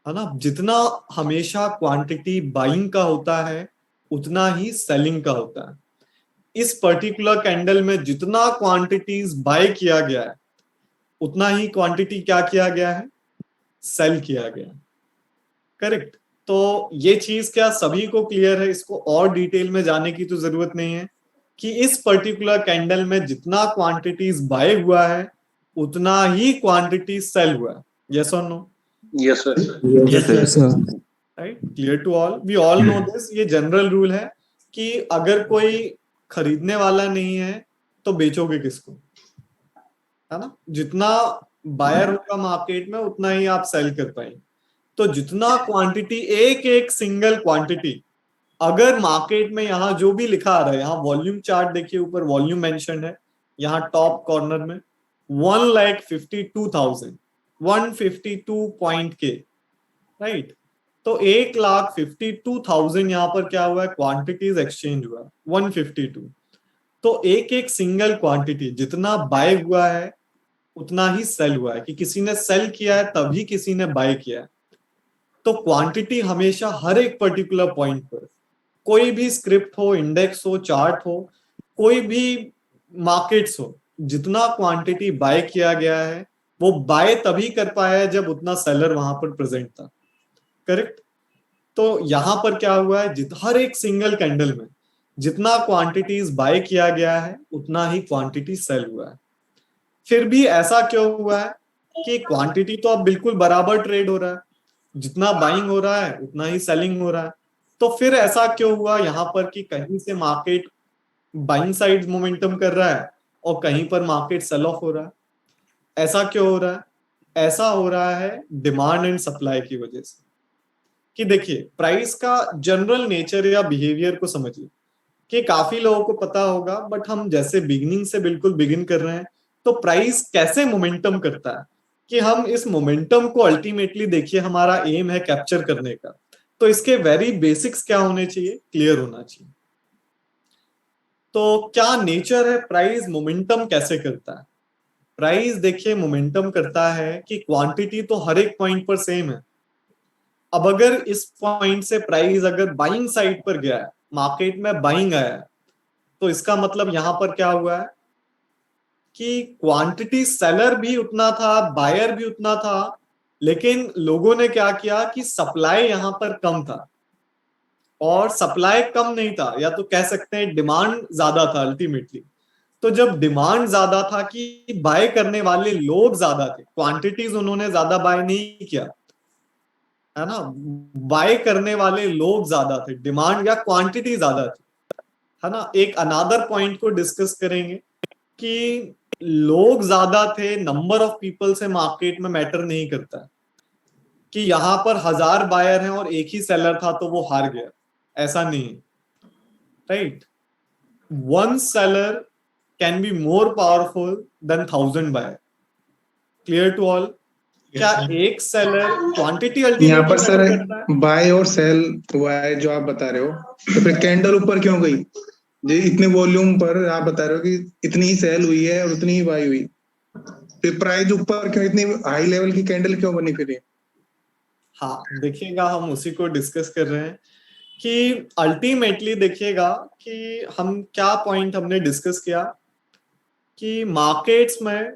है ना। जितना हमेशा क्वांटिटी बाइंग का होता है उतना ही सेलिंग का होता है। इस पर्टिकुलर कैंडल में जितना क्वांटिटीज बाय किया गया है उतना ही क्वांटिटी क्या किया गया है? सेल किया गया। करेक्ट। तो ये चीज क्या सभी को क्लियर है? इसको और डिटेल में जाने की तो जरूरत नहीं है कि इस पर्टिकुलर कैंडल में जितना क्वांटिटीज बाय हुआ है उतना ही क्वांटिटी सेल हुआ है। यस और no? Yes, sir. Yes, sir. Right. Clear to all? We all know this. ये जनरल रूल है कि अगर कोई खरीदने वाला नहीं है तो बेचोगे किसको? है ना। जितना बायर होगा मार्केट में उतना ही आप सेल कर पाएंगे। तो जितना क्वांटिटी, एक एक सिंगल क्वांटिटी, अगर मार्केट में यहाँ जो भी लिखा आ रहा है, यहाँ वॉल्यूम चार्ट देखिए, ऊपर वॉल्यूम मेंशन है यहाँ टॉप कॉर्नर में 1,52,000 152 पॉइंट के, राइट। तो 1,52,000 यहाँ पर क्या हुआ है? क्वांटिटीज एक्सचेंज हुआ 152। तो एक एक सिंगल क्वांटिटी जितना बाय हुआ है उतना ही सेल हुआ है। कि किसी ने सेल किया है तभी किसी ने बाय किया है। तो क्वांटिटी हमेशा हर एक पर्टिकुलर पॉइंट पर, कोई भी स्क्रिप्ट हो, इंडेक्स हो, चार्ट हो, कोई भी मार्केट्स हो, जितना क्वांटिटी बाय किया गया है वो बाय तभी कर पाया है जब उतना सेलर वहां पर प्रेजेंट था। करेक्ट। तो यहां पर क्या हुआ है? हर एक सिंगल कैंडल में जितना क्वांटिटीज बाय किया गया है उतना ही क्वांटिटी सेल हुआ है। फिर भी ऐसा क्यों हुआ है कि क्वांटिटी तो अब बिल्कुल बराबर ट्रेड हो रहा है, जितना बाइंग हो रहा है उतना ही सेलिंग हो रहा है। तो फिर ऐसा क्यों हुआ यहाँ पर कि कहीं से मार्केट बाइंग साइड मोमेंटम कर रहा है और कहीं पर मार्केट सेल ऑफ हो रहा है? ऐसा क्यों हो रहा है? ऐसा हो रहा है डिमांड एंड सप्लाई की वजह से। कि देखिए, प्राइस का जनरल नेचर या बिहेवियर को समझिए कि काफी लोगों को पता होगा, बट हम जैसे बिगिनिंग से बिल्कुल बिगिन कर रहे हैं, तो प्राइस कैसे मोमेंटम करता है कि हम इस मोमेंटम को अल्टीमेटली देखिए, हमारा एम है कैप्चर करने का। तो इसके वेरी बेसिक्स क्या होने चाहिए? क्लियर होना चाहिए। तो क्या नेचर है? प्राइस मोमेंटम कैसे करता है? प्राइस देखिए मोमेंटम करता है कि क्वांटिटी तो हर एक पॉइंट पर सेम है। अब अगर इस पॉइंट से प्राइस अगर बाइंग साइड पर गया है, मार्केट में बाइंग आया है, तो इसका मतलब यहां पर क्या हुआ है कि क्वांटिटी सेलर भी उतना था, बायर भी उतना था, लेकिन लोगों ने क्या किया कि सप्लाई यहां पर कम था। और सप्लाई कम नहीं था, या तो कह सकते हैं डिमांड ज्यादा था अल्टीमेटली। तो जब डिमांड ज्यादा था कि बाय करने वाले लोग ज्यादा थे, क्वांटिटीज उन्होंने ज्यादा बाय नहीं किया, है ना, बाय करने वाले लोग ज्यादा थे, डिमांड या क्वांटिटी ज्यादा थी, है ना। एक अनदर पॉइंट को डिस्कस करेंगे कि लोग ज्यादा थे, नंबर ऑफ पीपल से मार्केट में मैटर नहीं करता कि यहां पर 1,000 बायर हैं और एक ही सेलर था तो वो हार गया, ऐसा नहीं। Right. One seller can be more powerful than 1,000 buyer. Clear to all? क्या एक सेलर क्वांटिटी यहाँ पर सर अल्टीमेटली करता है? बाय और सेल हुआ है जो आप बता रहे हो, तो फिर कैंडल ऊपर क्यों गई? जो इतने वॉल्यूम पर आप बता रहे हो कि इतनी ही सेल हुई है और उतनी ही बाय हुई, फिर प्राइस ऊपर क्यों, इतनी हाई लेवल की कैंडल क्यों बनी फिर ये? हाँ, देखिएगा, हम उसी को डिस्कस कर रहे हैं कि अल्टीमेटली देखिएगा कि हम क्या पॉइंट हमने डिस्कस किया कि मार्केट्स में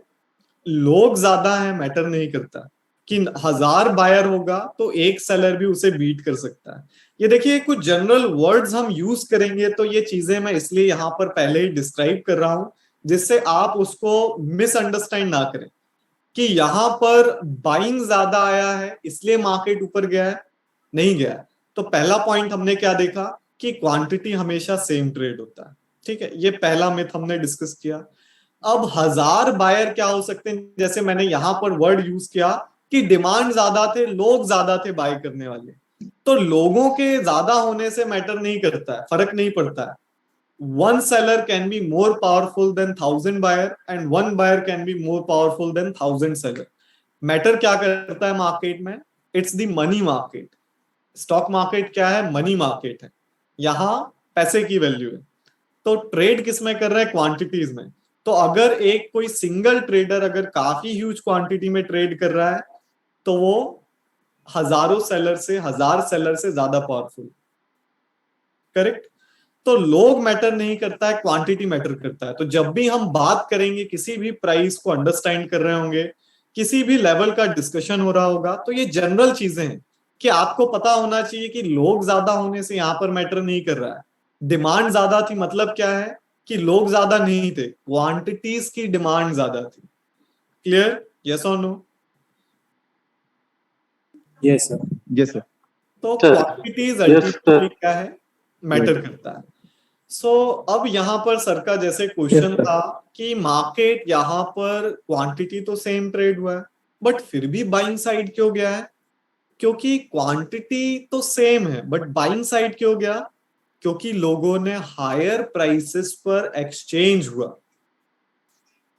लोग ज्यादा है मैटर नहीं करता, कि 1,000 बायर होगा तो एक सेलर भी उसे बीट कर सकता है। ये देखिए, कुछ जनरल वर्ड्स हम यूज करेंगे, तो ये चीजें मैं इसलिए यहां पर पहले ही डिस्क्राइब कर रहा हूं जिससे आप उसको मिसअंडरस्टैंड ना करें कि यहां पर बाइंग ज्यादा आया है इसलिए मार्केट ऊपर गया है, नहीं गया। तो पहला पॉइंट हमने क्या देखा कि क्वांटिटी हमेशा सेम ट्रेड होता है, ठीक है, ये पहला मिथ हमने डिस्कस किया। अब 1000 बायर क्या हो सकते हैं, जैसे मैंने यहां पर वर्ड यूज किया कि डिमांड ज्यादा थे, लोग ज्यादा थे बाय करने वाले, तो लोगों के ज्यादा होने से मैटर नहीं करता है, फर्क नहीं पड़ता है। One seller can be more powerful than 1000 buyer and one buyer can be more powerful than 1000 seller. Matter क्या करता है मार्केट में? It's the money market. Stock market क्या है? मनी मार्केट है। यहां पैसे की वैल्यू है। तो ट्रेड किस में कर रहा है? क्वांटिटीज में। तो अगर एक कोई सिंगल ट्रेडर अगर काफी ह्यूज क्वांटिटी में ट्रेड कर रहा है तो वो हजारों सेलर से, 1000 सेलर से ज्यादा पावरफुल। करेक्ट? तो लोग मैटर नहीं करता है, क्वांटिटी मैटर करता है। तो जब भी हम बात करेंगे, किसी भी प्राइस को अंडरस्टैंड कर रहे होंगे, किसी भी लेवल का डिस्कशन हो रहा होगा, तो ये जनरल चीजें हैं कि आपको पता होना चाहिए कि लोग ज्यादा होने से यहां पर मैटर नहीं कर रहा है। डिमांड ज्यादा थी मतलब क्या है? कि लोग ज्यादा नहीं थे, क्वांटिटीज की डिमांड ज्यादा थी। क्लियर? यस और no? Yes sir. Yes, sir. तो Sir. Quantities Yes, ultimately sir. क्या है? मैटर करता है। सो अब यहां पर सर का जैसे क्वेश्चन Yes, sir. था कि मार्केट यहां पर क्वांटिटी तो सेम ट्रेड हुआ है बट फिर भी बाइंग साइड क्यों गया है? क्योंकि क्वांटिटी तो सेम है बट बाइंग साइड क्यों गया? क्योंकि लोगों ने हायर प्राइसेस पर एक्सचेंज हुआ।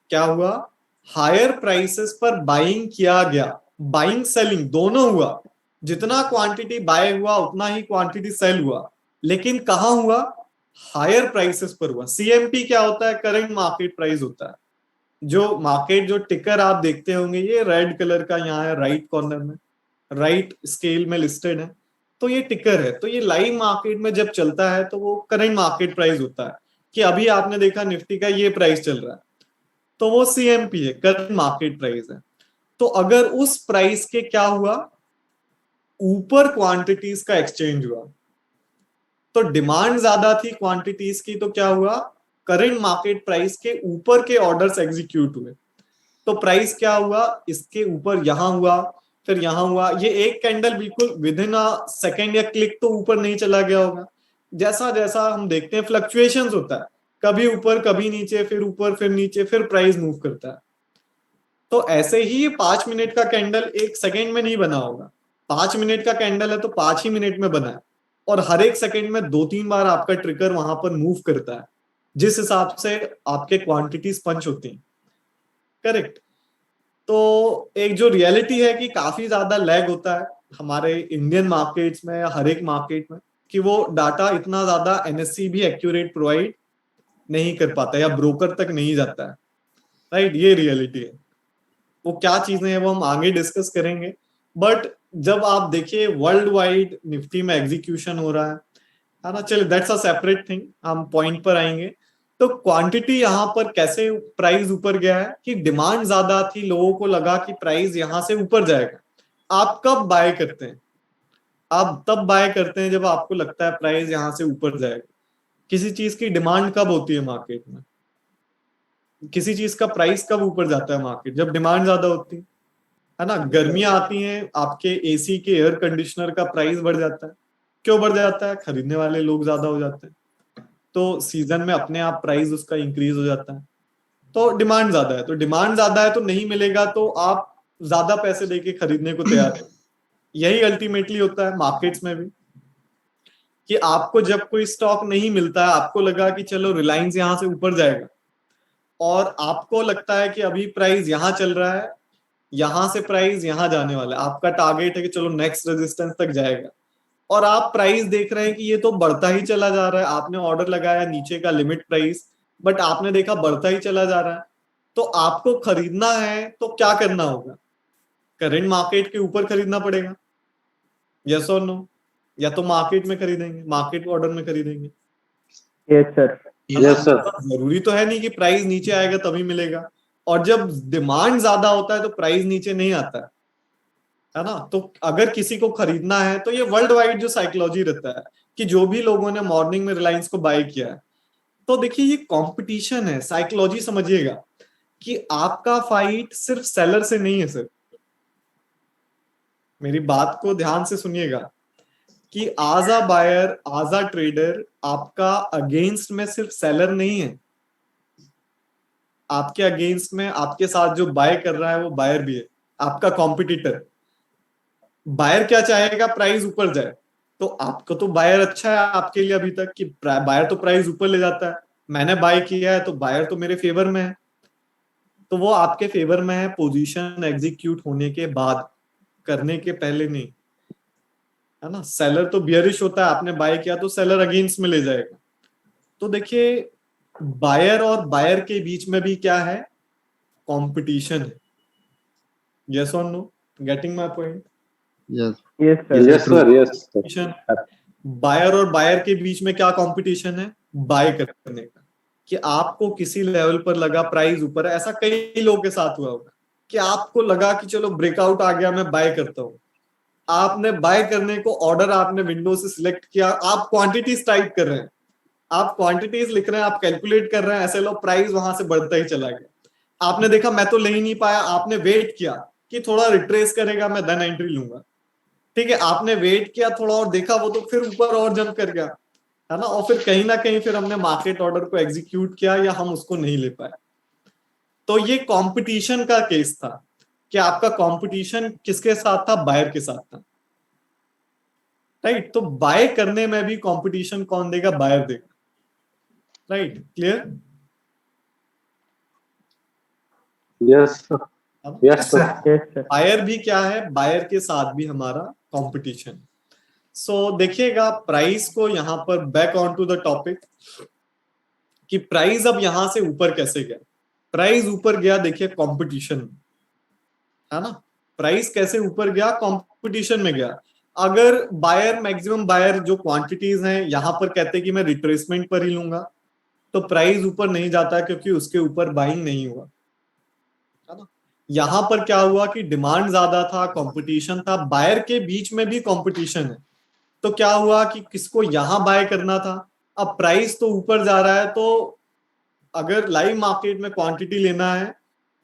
क्या हुआ? हायर प्राइसेस पर बाइंग किया गया। बाइंग सेलिंग दोनों हुआ। जितना क्वांटिटी बाय हुआ उतना ही क्वांटिटी सेल हुआ, लेकिन कहां हुआ? हायर प्राइसेस पर हुआ। सीएमपी क्या होता है? करंट मार्केट प्राइस होता है। जो मार्केट जो टिकर आप देखते होंगे, ये रेड कलर का यहाँ है राइट कॉर्नर में, राइट स्केल में लिस्टेड है। तो ये टिकर है। तो ये लाइव मार्केट में जब चलता है तो वो करंट मार्केट प्राइस होता है। कि अभी आपने देखा निफ्टी का ये प्राइस चल रहा है, तो वो सीएमपी है, करंट मार्केट प्राइस है। तो अगर उस प्राइस के क्या हुआ? ऊपर क्वांटिटीज का एक्सचेंज हुआ। तो डिमांड ज्यादा थी क्वांटिटीज की, तो क्या हुआ? करंट मार्केट प्राइस के ऊपर के ऑर्डर्स एग्जीक्यूट हुए। तो प्राइस क्या हुआ? इसके ऊपर यहां हुआ, फिर यहां हुआ। ये एक कैंडल बिल्कुल विद इन अ सेकेंड या क्लिक तो ऊपर नहीं चला गया होगा। जैसा जैसा हम देखते हैं फ्लक्चुएशंस होता है, कभी ऊपर कभी नीचे, फिर ऊपर फिर नीचे, फिर प्राइस मूव करता है। तो ऐसे ही 5 मिनट का कैंडल 1 सेकेंड में नहीं बना होगा। 5 मिनट का कैंडल है तो 5 ही मिनट में बना है, और हर एक सेकेंड में 2-3 बार आपका ट्रिगर वहां पर मूव करता है, जिस हिसाब से आपके क्वांटिटीज पंच होती हैं। करेक्ट? तो एक जो रियलिटी है कि काफी ज्यादा लैग होता है हमारे इंडियन मार्केट्स में या हर एक मार्केट में, कि वो डाटा इतना ज्यादा एनएससी भी एक्यूरेट प्रोवाइड नहीं कर पाता या ब्रोकर तक नहीं जाता है। राइट? ये रियलिटी है। वो क्या चीजें हैं वो हम आगे डिस्कस करेंगे। बट जब आप देखिए वर्ल्ड वाइड निफ्टी में एग्जीक्यूशन हो रहा है ना, चलिए दैट्स अ सेपरेट थिंग, हम पॉइंट पर आएंगे। तो क्वांटिटी यहां पर कैसे प्राइस ऊपर गया है? कि डिमांड ज्यादा थी, लोगों को लगा कि प्राइस यहां से ऊपर जाएगा। आप कब बाय करते हैं? आप तब बाय करते हैं जब आपको लगता है प्राइस यहां से ऊपर जाएगा। किसी चीज की डिमांड कब होती है मार्केट में? किसी चीज का प्राइस कब ऊपर जाता है मार्केट? जब डिमांड ज्यादा होती है ना। गर्मियां आती हैं, आपके एसी के एयर कंडीशनर का प्राइस बढ़ जाता है। क्यों बढ़ जाता है? खरीदने वाले लोग ज्यादा हो जाते हैं, तो सीजन में अपने आप प्राइस उसका इंक्रीज हो जाता है। तो डिमांड ज्यादा है, तो डिमांड ज्यादा है तो नहीं मिलेगा, तो आप ज्यादा पैसे देके खरीदने को तैयार है। यही अल्टीमेटली होता है मार्केट्स में भी, कि आपको जब कोई स्टॉक नहीं मिलता है, आपको लगा कि चलो रिलायंस यहां से ऊपर जाएगा, और आपको लगता है कि अभी प्राइस यहां चल रहा है, यहां से प्राइस यहां जाने वाला है, आपका टारगेट है कि चलो नेक्स्ट रेजिस्टेंस तक जाएगा, और आप प्राइस देख रहे हैं कि ये तो बढ़ता ही चला जा रहा है। आपने ऑर्डर लगाया नीचे का लिमिट प्राइस, बट आपने देखा बढ़ता ही चला जा रहा है। तो आपको खरीदना है तो क्या करना होगा? करंट मार्केट के ऊपर खरीदना पड़ेगा। यस और नो? या तो मार्केट में खरीदेंगे, मार्केट ऑर्डर में खरीदेंगे। Yes sir. Yes, sir. जरूरी तो है नहीं कि प्राइस नीचे आएगा तभी मिलेगा, और जब डिमांड ज्यादा होता है तो प्राइस नीचे नहीं आता है ना। तो अगर किसी को खरीदना है तो ये वर्ल्ड वाइड जो साइकोलॉजी रहता है कि जो भी लोगों ने मॉर्निंग में रिलायंस को बाय किया है, तो देखिए ये कंपटीशन है। साइकोलॉजी समझिएगा कि आपका फाइट सिर्फ सेलर से नहीं है सर। मेरी बात को ध्यान से सुनिएगा कि आज अ बायर, आज अ ट्रेडर, आपका अगेंस्ट में सिर्फ सेलर नहीं है, आपके अगेंस्ट में आपके साथ जो बाय कर रहा है वो बायर भी है, आपका कॉम्पिटिटर। बायर क्या चाहेगा? प्राइस ऊपर जाए। तो आपको तो बायर अच्छा है आपके लिए अभी तक कि बायर तो प्राइस ऊपर ले जाता है, मैंने बाय किया है तो बायर तो मेरे फेवर में है। तो वो आपके फेवर में है पोजीशन एग्जीक्यूट होने के बाद, करने के पहले नहीं, है ना। सेलर तो बियरिश होता है, आपने बाय किया तो सेलर अगेंस्ट में ले जाएगा। तो देखिए बायर और बायर के बीच में भी क्या है? कंपटीशन है। यस और no? Getting my point? Yes Yes, sir. yes sir, yes sir. Competition, buyer और बायर के बीच में क्या कंपटीशन है? बाय करने का। कि आपको किसी लेवल पर लगा प्राइस ऊपर है, ऐसा कई लोगों के साथ हुआ होगा कि आपको लगा कि चलो ब्रेकआउट आ गया, मैं बाय करता हूं। आपने बाय करने को ऑर्डर आपने विंडो से सिलेक्ट किया, आप क्वांटिटीज टाइप कर रहे हैं, आप क्वांटिटीज लिख रहे हैं, आप कैलकुलेट कर रहे हैं, ऐसे लो प्राइस वहां से बढ़ता ही चला गया। आपने देखा मैं तो ले ही नहीं पाया, आपने वेट किया कि थोड़ा रिट्रेस करेगा मैं देन एंट्री लूंगा। ठीक है, आपने वेट किया थोड़ा और देखा वो तो फिर ऊपर और जंप कर गया, है ना। और फिर कहीं ना कहीं फिर हमने मार्केट ऑर्डर को एग्जीक्यूट किया या हम उसको नहीं ले पाए। तो ये कंपटीशन का केस था कि आपका कंपटीशन किसके साथ था? बायर के साथ था, राइट। तो बाय करने में भी कंपटीशन कौन देगा? बायर देगा, right. Clear? yes sir, yes sir. Yes, sir. Buyer भी क्या है? बायर के साथ भी हमारा कंपटीशन। सो देखिएगा प्राइस को यहां पर back on to the topic कि प्राइस अब यहां से ऊपर कैसे गया। प्राइस ऊपर गया देखिए कंपटीशन में, है ना। प्राइस कैसे ऊपर गया? कंपटीशन में गया। अगर बायर, मैक्सिमम बायर जो क्वांटिटीज हैं यहां पर कहते हैं कि मैं रिट्रेसमेंट पर ही लूंगा, तो प्राइस ऊपर नहीं जाता क्योंकि उसके ऊपर बाइंग नहीं हुआ, है ना। यहां पर क्या हुआ कि डिमांड ज्यादा था, कंपटीशन था, बायर के बीच में भी कंपटीशन है। तो क्या हुआ कि किसको यहां बाय करना था? अब प्राइस तो ऊपर जा रहा है, तो अगर लाइव मार्केट में क्वांटिटी लेना है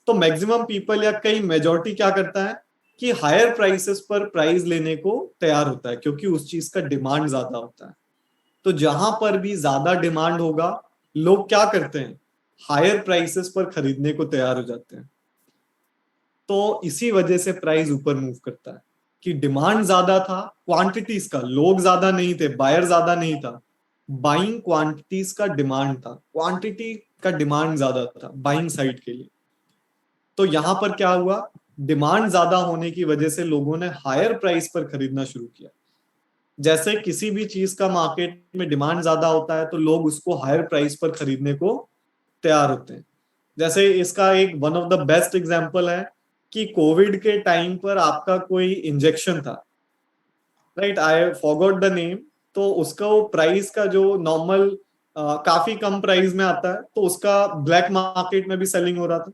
तो मैक्सिमम पीपल या कई मेजॉरिटी क्या करता है कि हायर प्राइसेस पर प्राइस लेने को तैयार होता है क्योंकि उस चीज का डिमांड ज्यादा होता है। तो जहां पर भी ज्यादा डिमांड होगा लोग क्या करते हैं? हायर प्राइसेस पर खरीदने को तैयार हो जाते हैं। तो इसी वजह से प्राइस ऊपर मूव करता है कि डिमांड ज्यादा था, क्वांटिटीज का, लोग ज्यादा नहीं थे, बायर ज्यादा नहीं था, बाइंग क्वांटिटीज का डिमांड था, क्वांटिटी का डिमांड ज्यादा था बाइंग साइड के लिए। तो यहां पर क्या हुआ? डिमांड ज्यादा होने की वजह से लोगों ने हायर प्राइस पर खरीदना शुरू किया। जैसे किसी भी चीज का मार्केट में डिमांड ज्यादा होता है तो लोग उसको हायर प्राइस पर खरीदने को तैयार होते हैं। जैसे इसका एक one of the best example है कि कोविड के टाइम पर आपका कोई इंजेक्शन था, right, I forgot the name. तो उसका वो प्राइस का जो नॉर्मल काफी कम प्राइस में आता है, तो उसका ब्लैक मार्केट में भी सेलिंग हो रहा था,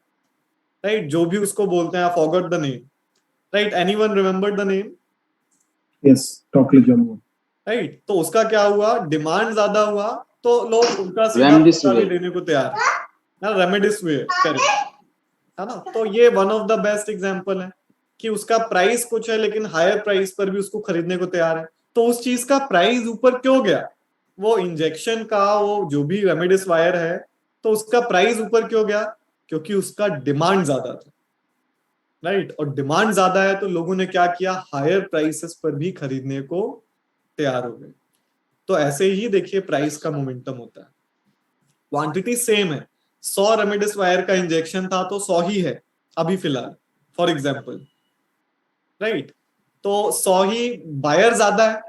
राइट। जो भी उसको बोलते हैं, I forgot the name, right. Anyone remember the name? Yes, टोक्लिजोम। राइट। तो उसका क्या हुआ? डिमांड ज्यादा हुआ तो लोग उनका सीधा रेमडेसिविर। भी देने को तैयार है, रेमडेसिविर, करेक्ट, है ना। तो ये one of the best example है कि उसका प्राइस कुछ है लेकिन हायर प्राइस पर भी उसको खरीदने को तैयार है। तो उस चीज का प्राइस ऊपर क्यों गया? वो इंजेक्शन का, वो जो भी रेमडेसिविर है, तो उसका प्राइस ऊपर क्यों गया? क्योंकि उसका डिमांड ज्यादा था, राइट। और डिमांड ज्यादा है तो लोगों ने क्या किया? हायर प्राइसेस पर भी खरीदने को तैयार हो गए। तो ऐसे ही देखिए प्राइस का मोमेंटम होता है। क्वांटिटी सेम है, 100 रेमडेसिविर का इंजेक्शन था तो 100 ही है अभी फिलहाल, फॉर एग्जांपल, राइट। तो 100 ही, बायर ज्यादा है,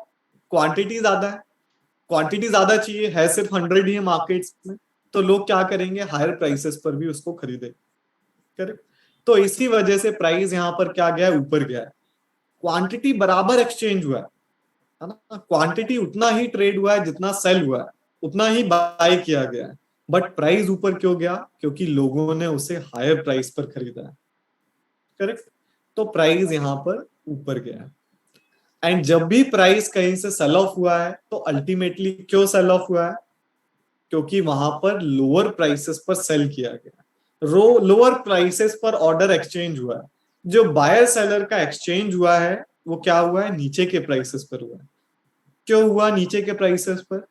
क्वांटिटी ज्यादा है, क्वांटिटी ज्यादा चाहिए, है सिर्फ 100 ही है मार्केट्स में, तो लोग क्या करेंगे? हायर प्राइसेस पर भी उसको खरीदेंगे, करेक्ट। तो इसी वजह से प्राइस यहां पर क्या गया है? ऊपर गया है। क्वांटिटी बराबर एक्सचेंज हुआ है ना, क्वांटिटी उतना ही ट्रेड हुआ है जितना सेल हुआ है, उतना ही बाय किया गया है, बट प्राइस ऊपर क्यों गया? क्योंकि लोगों ने उसे हायर प्राइस पर खरीदा है, करेक्ट। तो प्राइस यहां पर ऊपर गया है। एंड जब भी प्राइस कहीं से सेल ऑफ हुआ है तो अल्टीमेटली क्यों सेल ऑफ हुआ है? क्योंकि वहां पर लोअर प्राइसेस पर सेल किया गया, लोअर प्राइसेस पर ऑर्डर एक्सचेंज हुआ है। जो बायर सेलर का एक्सचेंज हुआ है वो क्या हुआ है? नीचे के प्राइसेस पर हुआ है। क्यों हुआ नीचे के प्राइसेस पर?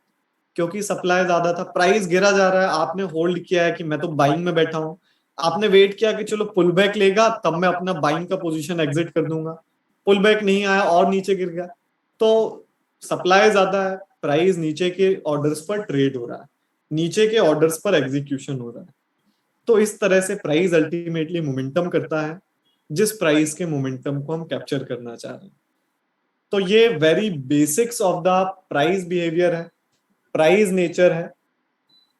क्योंकि सप्लाई ज्यादा था, प्राइस गिरा जा रहा है, आपने होल्ड किया है कि मैं तो बाइंग में बैठा हूं, आपने वेट किया कि चलो पुल बैक लेगा तब मैं अपना बाइंग का पोजीशन एग्जिट कर दूंगा, पुल बैक नहीं आया और नीचे गिर गया, तो सप्लाई ज्यादा है, प्राइस नीचे के ऑर्डर्स पर ट्रेड हो रहा है, नीचे के ऑर्डर्स पर एग्जीक्यूशन हो रहा है। तो इस तरह से प्राइस अल्टीमेटली मोमेंटम करता है, जिस प्राइस के मोमेंटम को हम कैप्चर करना चाह रहे हैं। तो ये very basics of the price behaviour है, प्राइस नेचर है,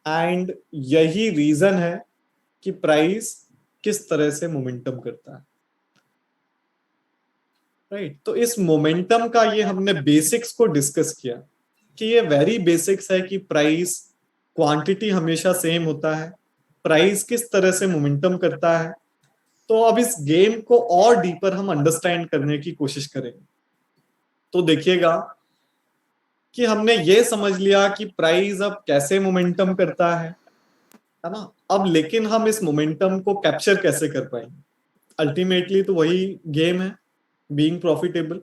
एंड यही रीजन है कि प्राइस किस तरह से मोमेंटम करता है, राइट। तो इस मोमेंटम का ये हमने बेसिक्स को डिस्कस किया कि ये वेरी बेसिक्स है कि प्राइस क्वांटिटी हमेशा सेम होता है, प्राइस किस तरह से मोमेंटम करता है। तो अब इस गेम को और डीपर हम अंडरस्टैंड करने की कोशिश करेंगे। तो देखिएगा कि हमने ये समझ लिया कि प्राइस अब कैसे मोमेंटम करता है ना। अब लेकिन हम इस मोमेंटम को कैप्चर कैसे कर पाएंगे? अल्टीमेटली तो वही गेम है, बीइंग प्रॉफिटेबल।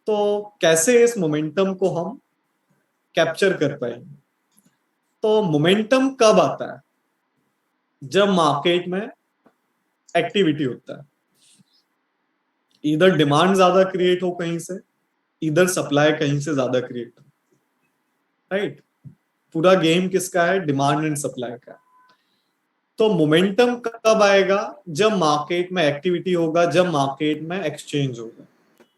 तो कैसे इस मोमेंटम को हम कैप्चर कर पाएंगे? तो मोमेंटम कब आता है? जब मार्केट में एक्टिविटी होता है, इधर डिमांड ज्यादा क्रिएट हो कहीं से, इधर सप्लाई कहीं से ज्यादा क्रिएट हो, राइट। पूरा गेम किसका है? डिमांड एंड सप्लाई का। तो मोमेंटम कब आएगा? जब मार्केट में एक्टिविटी होगा, जब मार्केट में एक्सचेंज होगा,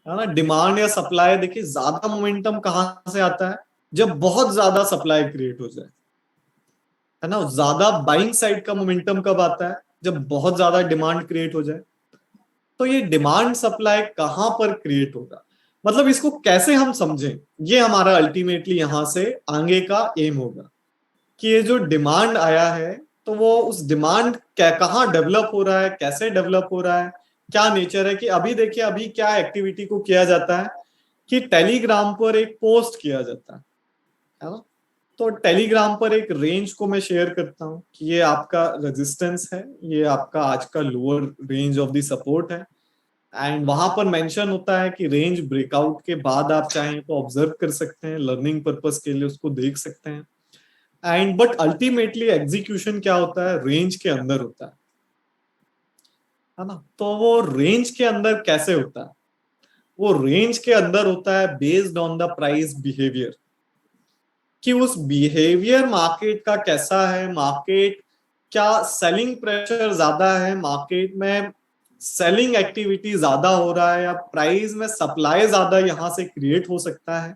है ना। डिमांड या सप्लाई, देखिए ज्यादा मोमेंटम कहां से आता है? जब बहुत ज्यादा सप्लाई क्रिएट हो जाए, है ना। ज्यादा बाइंग साइड का मोमेंटम कब आता है? जब बहुत ज्यादा डिमांड क्रिएट हो जाए। तो ये डिमांड सप्लाई कहां पर क्रिएट होगा, मतलब इसको कैसे हम समझें, ये हमारा अल्टीमेटली यहां से आगे का एम होगा कि ये जो डिमांड आया है तो वो उस डिमांड कहाँ डेवलप हो रहा है, कैसे डेवलप हो रहा है, क्या नेचर है। कि अभी देखिए अभी क्या एक्टिविटी को किया जाता है कि टेलीग्राम पर एक पोस्ट किया जाता है ना। तो टेलीग्राम पर एक रेंज को मैं शेयर करता हूं कि ये आपका रेजिस्टेंस है, ये आपका आज का lower range of the support है, एंड वहां पर मेंशन होता है कि रेंज ब्रेकआउट के बाद आप चाहें तो ऑब्जर्व कर सकते हैं, लर्निंग पर्पस के लिए उसको देख सकते हैं। एंड बट अल्टीमेटली एग्जीक्यूशन क्या होता है? रेंज के अंदर होता है ना। तो वो रेंज के अंदर कैसे होता है? वो रेंज के अंदर होता है based on the price behaviour, कि उस बिहेवियर मार्केट का कैसा है, मार्केट क्या सेलिंग प्रेशर ज्यादा है, मार्केट में सेलिंग एक्टिविटी ज्यादा हो रहा है, या प्राइस में सप्लाई ज्यादा यहां से क्रिएट हो सकता है,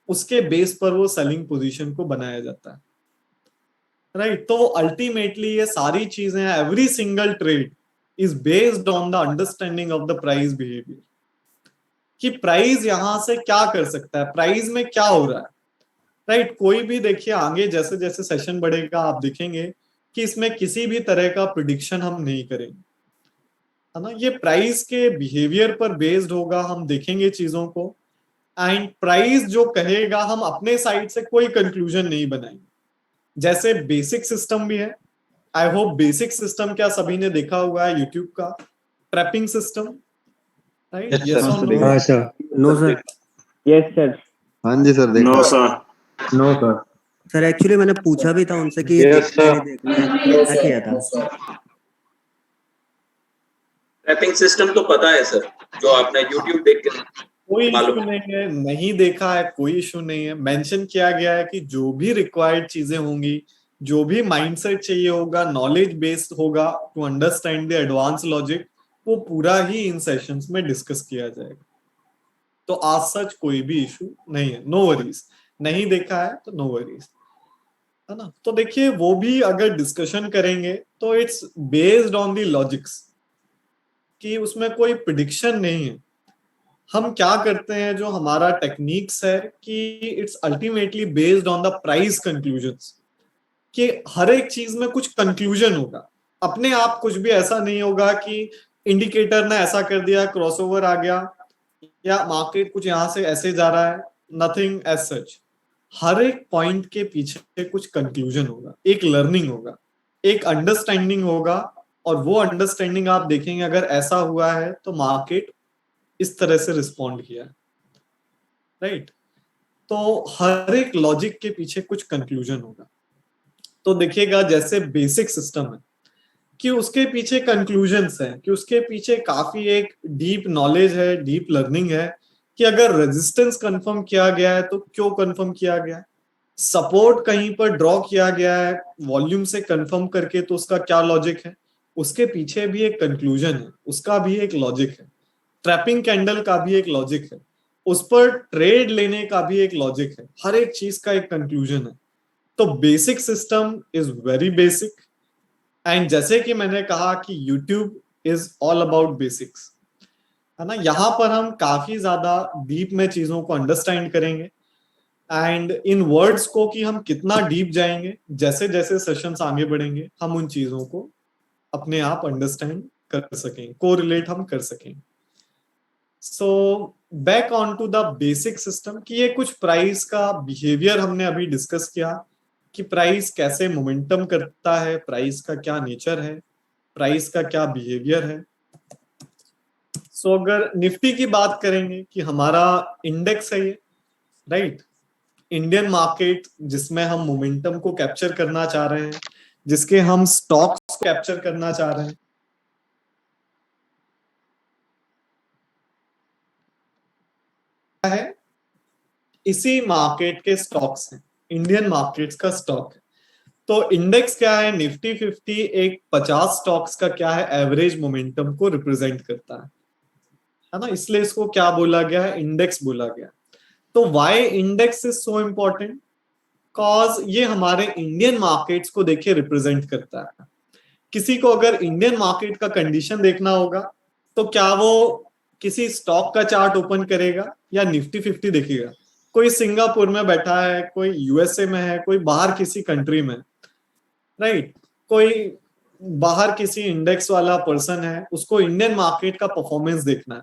उसके बेस पर वो सेलिंग पोजीशन को बनाया जाता है, राइट। तो अल्टीमेटली ये सारी चीजें, every single trade is based on the understanding of the price behaviour, कि प्राइस यहां से क्या कर सकता है, प्राइस में क्या हो रहा है, राइट। कोई भी देखिए आगे जैसे जैसे सेशन बढ़ेगा आप देखेंगे कि इसमें किसी भी तरह का प्रिडिक्शन हम नहीं करेंगे, है ना। ये प्राइस के बिहेवियर पर बेस्ड होगा, हम देखेंगे चीजों को, एंड प्राइस जो कहेगा हम अपने साइड से कोई कंक्लूजन नहीं बनाएंगे। जैसे बेसिक सिस्टम भी है, आई होप बेसिक सिस्टम क्या सभी ने देखा हुआ है यूट्यूब का, ट्रैपिंग सिस्टम, राइट। यस और नो? हाँ sir. No sir. Yes sir. हाँ जी सर, देखा। No sir. No sir. Sir actually मैंने पूछा भी था उनसे कि ये Yes, sir. देखना है, क्या किया था? ट्रैपिंग सिस्टम तो पता है सर, जो आपने YouTube देख के कोई मालूम इशू नहीं है, नहीं देखा है कोई इशू नहीं है। मेंशन किया गया है कि जो भी रिक्वायर्ड चीजें होंगी, जो भी माइंडसेट चाहिए होगा, नॉलेज बेस्ड होगा to understand the advance logic, वो पूरा ही इन सेशंस में डिस्कस किया जाएगा। तो आज सच कोई भी इशू नहीं है, नो वरीज। नहीं देखा है तो नो वरीज, है ना। तो देखिए वो भी अगर डिस्कशन करेंगे तो it's based on the logics, कि उसमें कोई प्रिडिक्शन नहीं है। हम क्या करते हैं, जो हमारा टेक्निक्स है कि it's ultimately based on the price conclusions, कि हर एक चीज में कुछ कंक्लूजन होगा, अपने आप कुछ भी ऐसा नहीं होगा कि इंडिकेटर ने ऐसा कर दिया, क्रॉसओवर आ गया, या मार्केट कुछ यहां से ऐसे जा रहा है, नथिंग एज सच। हर एक पॉइंट के पीछे कुछ कंक्लूजन होगा, एक लर्निंग होगा, एक अंडरस्टैंडिंग होगा, और वो अंडरस्टैंडिंग आप देखेंगे अगर ऐसा हुआ है तो मार्केट इस तरह से रिस्पॉन्ड किया, राइट। तो हर एक लॉजिक के पीछे कुछ कंक्लूजन होगा। तो देखिएगा जैसे बेसिक सिस्टम है कि उसके पीछे कंक्लूजन्स हैं, कि उसके पीछे काफी एक डीप नॉलेज है, डीप लर्निंग है कि अगर रेजिस्टेंस कंफर्म किया गया है तो क्यों कंफर्म किया गया है, सपोर्ट कहीं पर ड्रॉ किया गया है वॉल्यूम से कंफर्म करके तो उसका क्या लॉजिक है, उसके पीछे भी एक कंक्लूजन है, उसका भी एक लॉजिक है। ट्रैपिंग कैंडल का भी एक लॉजिक है, उस पर ट्रेड लेने का भी एक लॉजिक है, हर एक चीज का एक कंक्लूजन है। तो basic system is very basic, and जैसे कि मैंने कहा कि YouTube is all about basics, है ना। यहाँ पर हम काफी ज्यादा डीप में चीजों को अंडरस्टैंड करेंगे, एंड इन वर्ड्स को कि हम कितना डीप जाएंगे, जैसे जैसे सेशंस आगे बढ़ेंगे हम उन चीजों को अपने आप अंडरस्टैंड कर सकेंगे, कोरिलेट हम कर सकेंगे। So back on to the basic system कि ये कुछ प्राइस का बिहेवियर हमने अभी डिस्कस किया कि प्राइस कैसे मोमेंटम करता है, प्राइस का क्या नेचर है, प्राइस का क्या बिहेवियर है। सो अगर निफ्टी की बात करेंगे कि हमारा इंडेक्स है ये, राइट, इंडियन मार्केट जिसमें हम मोमेंटम को कैप्चर करना चाह रहे हैं, जिसके हम स्टॉक्स कैप्चर करना चाह रहे हैं। है इसी मार्केट के स्टॉक्स हैं, इंडियन मार्केट्स का स्टॉक है। तो इंडेक्स क्या है, निफ्टी 50 एक 50 स्टॉक्स का क्या है, एवरेज मोमेंटम को रिप्रेजेंट करता है ना, इसलिए इसको क्या बोला गया है, इंडेक्स बोला गया। तो why index is so important, cause ये हमारे इंडियन मार्केट्स को देखिए रिप्रेजेंट करता है। किसी को अगर इंडियन मार्केट का कंडीशन देखना होगा तो क्या वो किसी स्टॉक का चार्ट ओपन करेगा या निफ्टी 50 देखेगा? कोई सिंगापुर में बैठा है, कोई यूएसए में है, कोई बाहर किसी कंट्री में, राइट, कोई बाहर किसी इंडेक्स वाला पर्सन है, उसको इंडियन मार्केट का परफॉर्मेंस देखना है,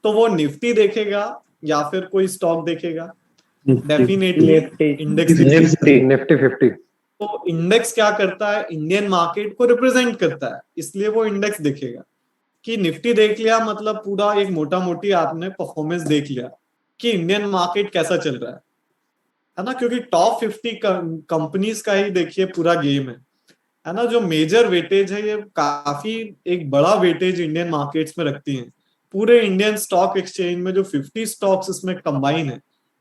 तो वो निफ्टी देखेगा या फिर कोई स्टॉक देखेगा? Definitely index, Nifty 50। तो इंडेक्स क्या करता है, इंडियन मार्केट को रिप्रेजेंट करता है, इसलिए वो इंडेक्स देखेगा। कि निफ्टी देख लिया मतलब पूरा एक मोटा मोटी आपने परफॉर्मेंस देख लिया कि इंडियन मार्केट कैसा चल रहा है ना, क्योंकि टॉप 50 कंपनीज का ही देखिए पूरा गेम है ना। जो मेजर वेटेज है ये काफी एक बड़ा वेटेज इंडियन मार्केट्स में रखती हैं। पूरे इंडियन स्टॉक एक्सचेंज में जो 50 स्टॉक्स इसमें कंबाइन है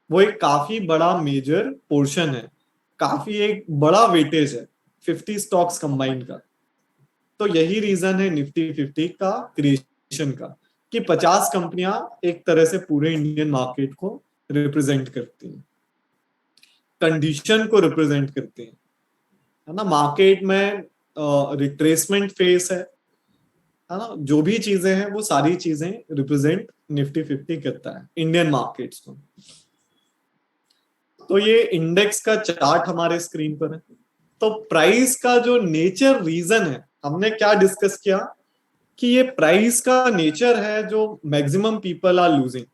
वो एक काफी बड़ा मेजर पोर्शन है, काफी एक बड़ा वेटेज है 50 स्टॉक्स कंबाइन का। तो यही रीजन है निफ्टी 50 का क्रिएशन का कि 50 कंपनियां एक तरह से पूरे इंडियन मार्केट को रिप्रेजेंट करती हैं, कंडीशन को रिप्रेजेंट करती हैं, है ना। मार्केट में रिट्रेसमेंट फेस है ना, जो भी चीजें हैं वो सारी चीजें रिप्रेजेंट निफ्टी 50 करता है इंडियन मार्केट्स को। तो ये इंडेक्स का चार्ट हमारे स्क्रीन पर है। तो प्राइस का जो नेचर रीजन है, हमने क्या डिस्कस किया कि ये प्राइस का नेचर है जो maximum people are losing,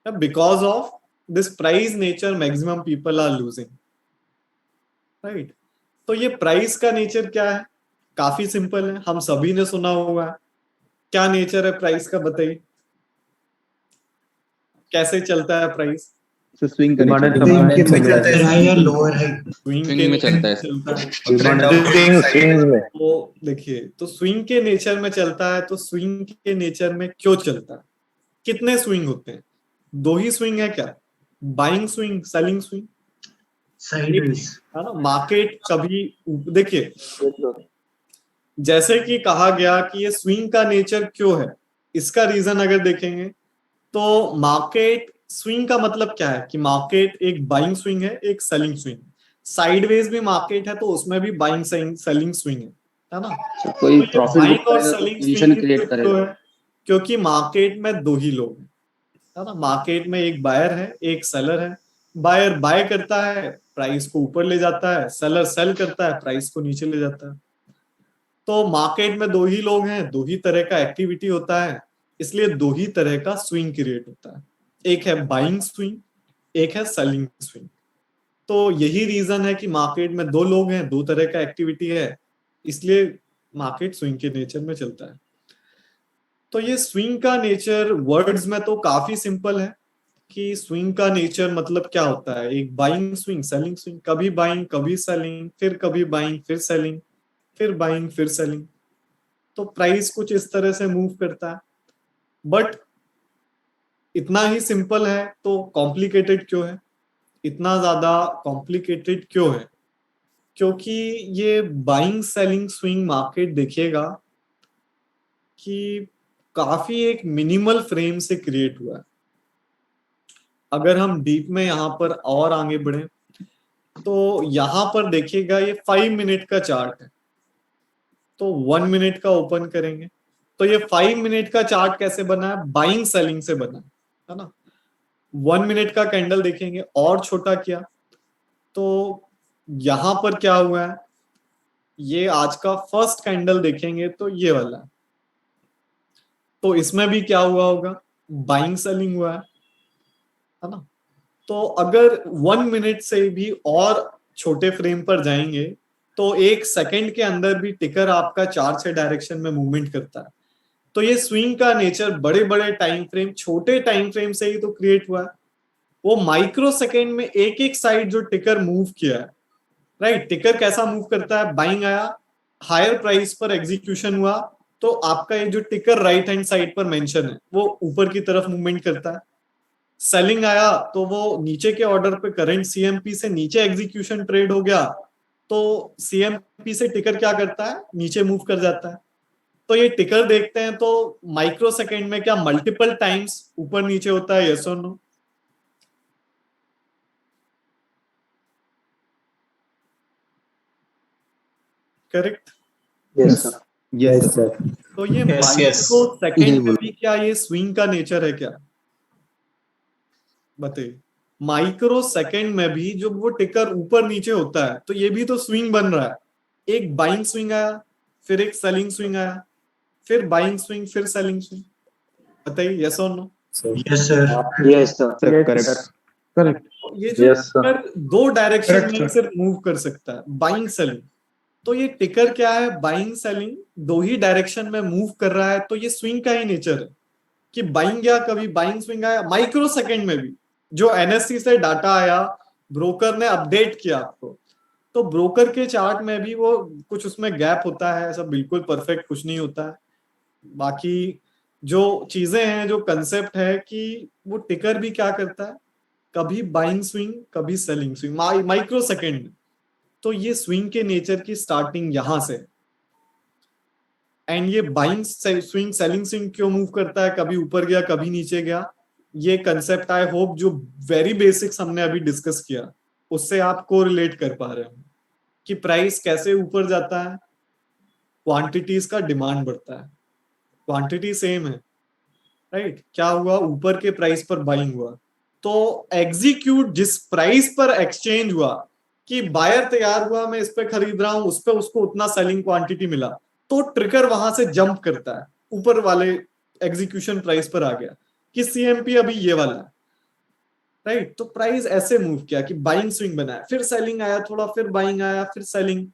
because of this price nature maximum people are losing, right. तो ये प्राइस का नेचर क्या है, काफी सिंपल है, हम सभी ने सुना होगा। क्या नेचर है प्राइस का, बताइए कैसे चलता है प्राइस? स्विंग में चलता है। तो देखिए, तो स्विंग के नेचर में चलता है, तो स्विंग के नेचर में क्यों चलता है? कितने स्विंग होते हैं? 2 ही स्विंग है क्या, बाइंग स्विंग, सेलिंग स्विंग, है ना। मार्केट कभी देखिए, जैसे कि कहा गया कि ये स्विंग का नेचर क्यों है, इसका रीजन अगर देखेंगे तो मार्केट स्विंग का मतलब क्या है कि मार्केट एक बाइंग स्विंग है, एक सेलिंग स्विंग। साइडवेज भी मार्केट है तो उसमें भी बाइंग सेलिंग स्विंग है ना। कोई तो प्रॉफिट और सेलिंग पोजीशन क्रिएट करेगा, है क्योंकि मार्केट में 2 ही लोग हैं, है ना। मार्केट में एक बायर है, एक सेलर है। बायर बाय करता है, प्राइस को ऊपर ले जाता है, सेलर सेल करता है, प्राइस को नीचे ले जाता है। तो मार्केट में 2 ही लोग हैं, 2 ही तरह का एक्टिविटी होता है, इसलिए 2 ही तरह का स्विंग क्रिएट होता है। एक है बाइंग स्विंग, एक है सेलिंग स्विंग। तो यही रीजन है कि मार्केट में 2 लोग हैं, 2 तरह का एक्टिविटी है, इसलिए मार्केट स्विंग के नेचर में चलता है। तो ये स्विंग का नेचर वर्ड्स में तो काफी सिंपल है, कि स्विंग का नेचर मतलब क्या होता है, एक बाइंग स्विंग, सेलिंग स्विंग, कभी बाइंग कभी सेलिंग, फिर कभी बाइंग फिर सेलिंग, फिर बाइंग फिर सेलिंग। तो प्राइस कुछ इस तरह से मूव करता है। बट इतना ही सिंपल है तो कॉम्प्लिकेटेड क्यों है, इतना ज्यादा कॉम्प्लिकेटेड क्यों है? क्योंकि ये बाइंग सेलिंग स्विंग मार्केट देखिएगा कि काफी एक मिनिमल फ्रेम से क्रिएट हुआ है। अगर हम डीप में यहां पर और आगे बढ़े तो यहां पर देखिएगा ये 5 मिनट का चार्ट है, तो 1 मिनट का ओपन करेंगे तो ये 5 मिनट का चार्ट कैसे बना है, बाइंग सेलिंग से बना है ना। 1 मिनट का कैंडल देखेंगे और छोटा किया तो यहां पर क्या हुआ है, ये आज का फर्स्ट कैंडल देखेंगे तो ये वाला है, तो इसमें भी क्या हुआ होगा, बाइंग सेलिंग हुआ है ना। तो अगर 1 मिनट से भी और छोटे फ्रेम पर जाएंगे तो 1 सेकंड के अंदर भी टिकर आपका 4 से डायरेक्शन में मूवमेंट करता है। तो ये स्विंग का नेचर बड़े बड़े टाइम फ्रेम, छोटे टाइम फ्रेम से ही तो क्रिएट हुआ है। वो माइक्रो सेकेंड में एक एक साइड जो टिकर मूव किया है, राइट। टिकर कैसा मूव करता है, बाइंग आया, हायर प्राइस पर एग्जीक्यूशन हुआ तो आपका ये जो टिकर राइट हैंड साइड पर मेंशन है वो ऊपर की तरफ मूवमेंट करता है। सेलिंग आया तो वो नीचे के ऑर्डर पे करंट सीएमपी से नीचे एग्जीक्यूशन ट्रेड हो गया तो सीएमपी से टिकर क्या करता है, नीचे मूव कर जाता है। तो ये टिकर देखते हैं तो माइक्रो सेकेंड में क्या मल्टीपल टाइम्स ऊपर नीचे होता है, यस और नो? करेक्ट? Yes sir. तो ये माइक्रो सेकेंड में भी क्या ये स्विंग का नेचर है क्या, बताइए। माइक्रो सेकेंड में भी जब वो टिकर ऊपर नीचे होता है तो ये भी तो स्विंग बन रहा है। एक बाइंग स्विंग आया, फिर एक सेलिंग स्विंग आया, फिर बाइंग स्विंग, फिर सेलिंग स्विंग। बताइए यस और no? Yes sir. Yes sir, correct. ये जो Yes, sir. Ticker 2 direction Correct, में sir. सिर्फ मूव कर सकता है, बाइंग सेलिंग। तो ये टिकर क्या है, बाइंग सेलिंग 2 ही डायरेक्शन में मूव कर रहा है, तो ये स्विंग का ही नेचर है कि बाइंग गया, कभी बाइंग स्विंग आया। माइक्रो सेकेंड में भी जो एनएससी से डाटा आया, ब्रोकर ने अपडेट किया आपको, तो ब्रोकर के चार्ट में भी वो कुछ उसमें गैप होता है, ऐसा बिल्कुल परफेक्ट कुछ नहीं होता है। बाकी जो चीजें हैं, जो कंसेप्ट है कि वो टिकर भी क्या करता है, कभी बाइंग स्विंग कभी सेलिंग स्विंग माइक्रो सेकेंड में। तो ये स्विंग के नेचर की स्टार्टिंग यहां से। एंड ये बाइंग स्विंग सेलिंग स्विंग क्यों मूव करता है, कभी ऊपर गया कभी नीचे गया, ये कंसेप्ट आई होप जो वेरी बेसिक्स हमने अभी डिस्कस किया उससे आप को रिलेट कर पा रहे हो कि प्राइस कैसे ऊपर जाता है, क्वांटिटीज का डिमांड बढ़ता है, क्वांटिटी सेम है, राइट। क्या हुआ, ऊपर के प्राइस पर बाइंग हुआ तो एग्जीक्यूट जिस प्राइस पर एक्सचेंज हुआ कि बायर तैयार हुआ, मैं इस पे खरीद रहा हूं, उस पे उसको उतना सेलिंग क्वांटिटी मिला, तो ट्रिगर वहां से जंप करता है, ऊपर वाले एग्जीक्यूशन प्राइस पर आ गया कि सीएमपी अभी ये वाला है, राइट। तो प्राइस ऐसे मूव किया कि बाइंग स्विंग बनाया, फिर सेलिंग आया थोड़ा, फिर बाइंग आया, फिर सेलिंग।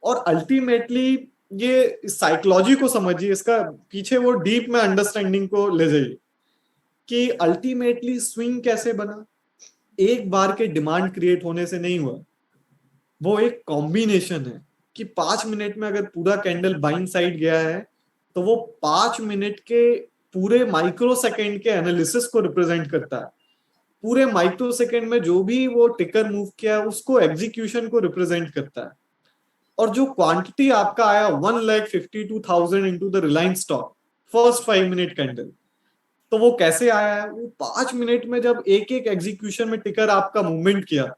और अल्टीमेटली ये साइकोलॉजी को समझिए, इसका पीछे वो डीप में अंडरस्टैंडिंग को ले जाइए कि अल्टीमेटली स्विंग कैसे बना। एक बार के डिमांड क्रिएट होने से नहीं हुआ, वो एक कॉम्बिनेशन है कि 5 मिनट में अगर पूरा कैंडल बाइंग साइड गया है तो वो 5 मिनट के पूरे माइक्रो सेकेंड के एनालिसिस को रिप्रेजेंट करता है। पूरे माइक्रो सेकेंड में जो भी वो टिकर मूव किया है उसको एग्जीक्यूशन को रिप्रेजेंट करता है। और जो क्वांटिटी आपका आया 1,52,000 into the Reliance stock first 5 minute candle, तो वो कैसे आया है, वो 5 मिनट में जब एक एक एग्जीक्यूशन में टिकर आपका मूवमेंट किया,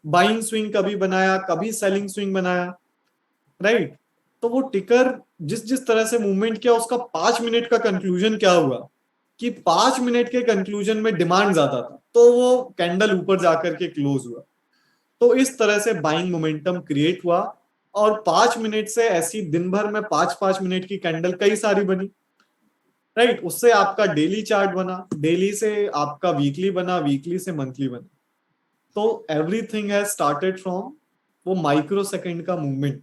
बाइंग स्विंग कभी बनाया कभी सेलिंग स्विंग बनाया, राइट। तो वो टिकर जिस जिस तरह से मूवमेंट किया उसका 5 मिनट का कंक्लूजन क्या हुआ कि 5 मिनट के कंक्लूजन में डिमांड ज्यादा था तो वो कैंडल ऊपर जाकर के क्लोज हुआ। तो इस तरह से बाइंग मोमेंटम क्रिएट हुआ और 5 मिनट से ऐसी दिन भर में 5-5 मिनट की कैंडल कई सारी बनी, राइट। उससे आपका डेली चार्ट बना, डेली से आपका वीकली बना, वीकली से मंथली बना। तो एवरीथिंग हैज स्टार्टेड फ्रॉम वो माइक्रो सेकेंड का मूवमेंट,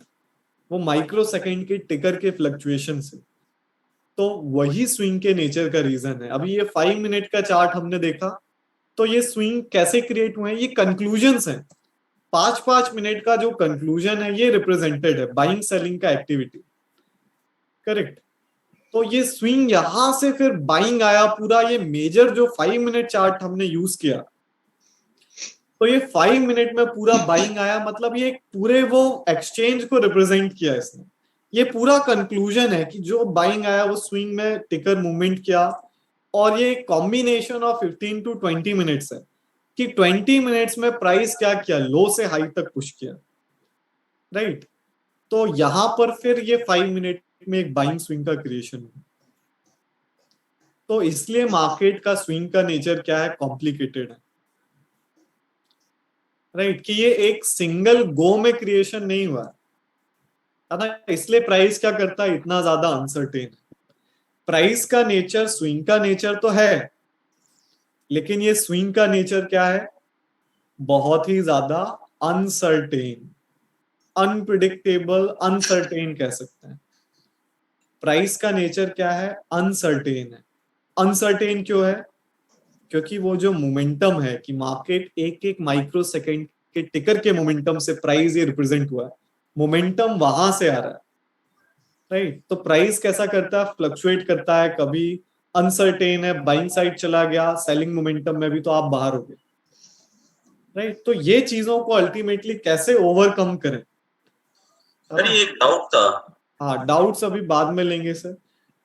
वो माइक्रो सेकेंड के टिकर के फ्लक्चुएशन से। तो वही स्विंग के नेचर का रीजन है। अभी ये 5 मिनट का चार्ट हमने देखा तो ये स्विंग कैसे क्रिएट हुए हैं, ये कंक्लूजन्स हैं। 5-5 मिनट का जो कंक्लूजन है ये रिप्रेजेंटेड है बाइंग सेलिंग का एक्टिविटी, करेक्ट। तो ये स्विंग यहां से फिर बाइंग आया पूरा, ये मेजर जो 5 मिनट चार्ट हमने यूज किया, तो ये 5 मिनट में पूरा बाइंग आया, मतलब ये पूरे वो एक्सचेंज को रिप्रेजेंट किया इसने। ये पूरा कंक्लूजन है कि जो बाइंग आया वो स्विंग में टिकर मूवमेंट किया, और ये कॉम्बिनेशन ऑफ 15 to 20 मिनट्स है कि 20 मिनट्स में प्राइस क्या किया, लो से हाई तक पुश किया, राइट। तो यहां पर फिर ये 5 मिनट में एक बाइंग स्विंग का क्रिएशन हुआ। तो इसलिए मार्केट का स्विंग का नेचर क्या है, कॉम्प्लिकेटेड है, राइट, कि ये एक सिंगल गो में क्रिएशन नहीं हुआ है ना। इसलिए प्राइस क्या करता है, इतना ज्यादा अनसर्टेन है। प्राइस का नेचर, स्विंग का नेचर तो है, लेकिन ये स्विंग का नेचर क्या है, बहुत ही ज्यादा अनसर्टेन, अनप्रिडिक्टेबल, अनसर्टेन कह सकते हैं। प्राइस का नेचर क्या है, अनसर्टेन है। अनसर्टेन क्यों है, क्योंकि वो जो मोमेंटम है कि मार्केट एक एक माइक्रो सेकेंड के टिकर के मोमेंटम से प्राइस ये रिप्रेजेंट हुआ है, मोमेंटम वहां से आ रहा है, राइट। तो प्राइस कैसा करता है, फ्लक्चुएट करता है, कभी अनसर्टेन है, बाइंग साइड चला गया, सेलिंग मोमेंटम में भी तो आप बाहर हो गए, राइट। तो ये चीजों को अल्टीमेटली कैसे ओवरकम करें। अरे एक डाउट था। हाँ, डाउट्स अभी बाद में लेंगे सर,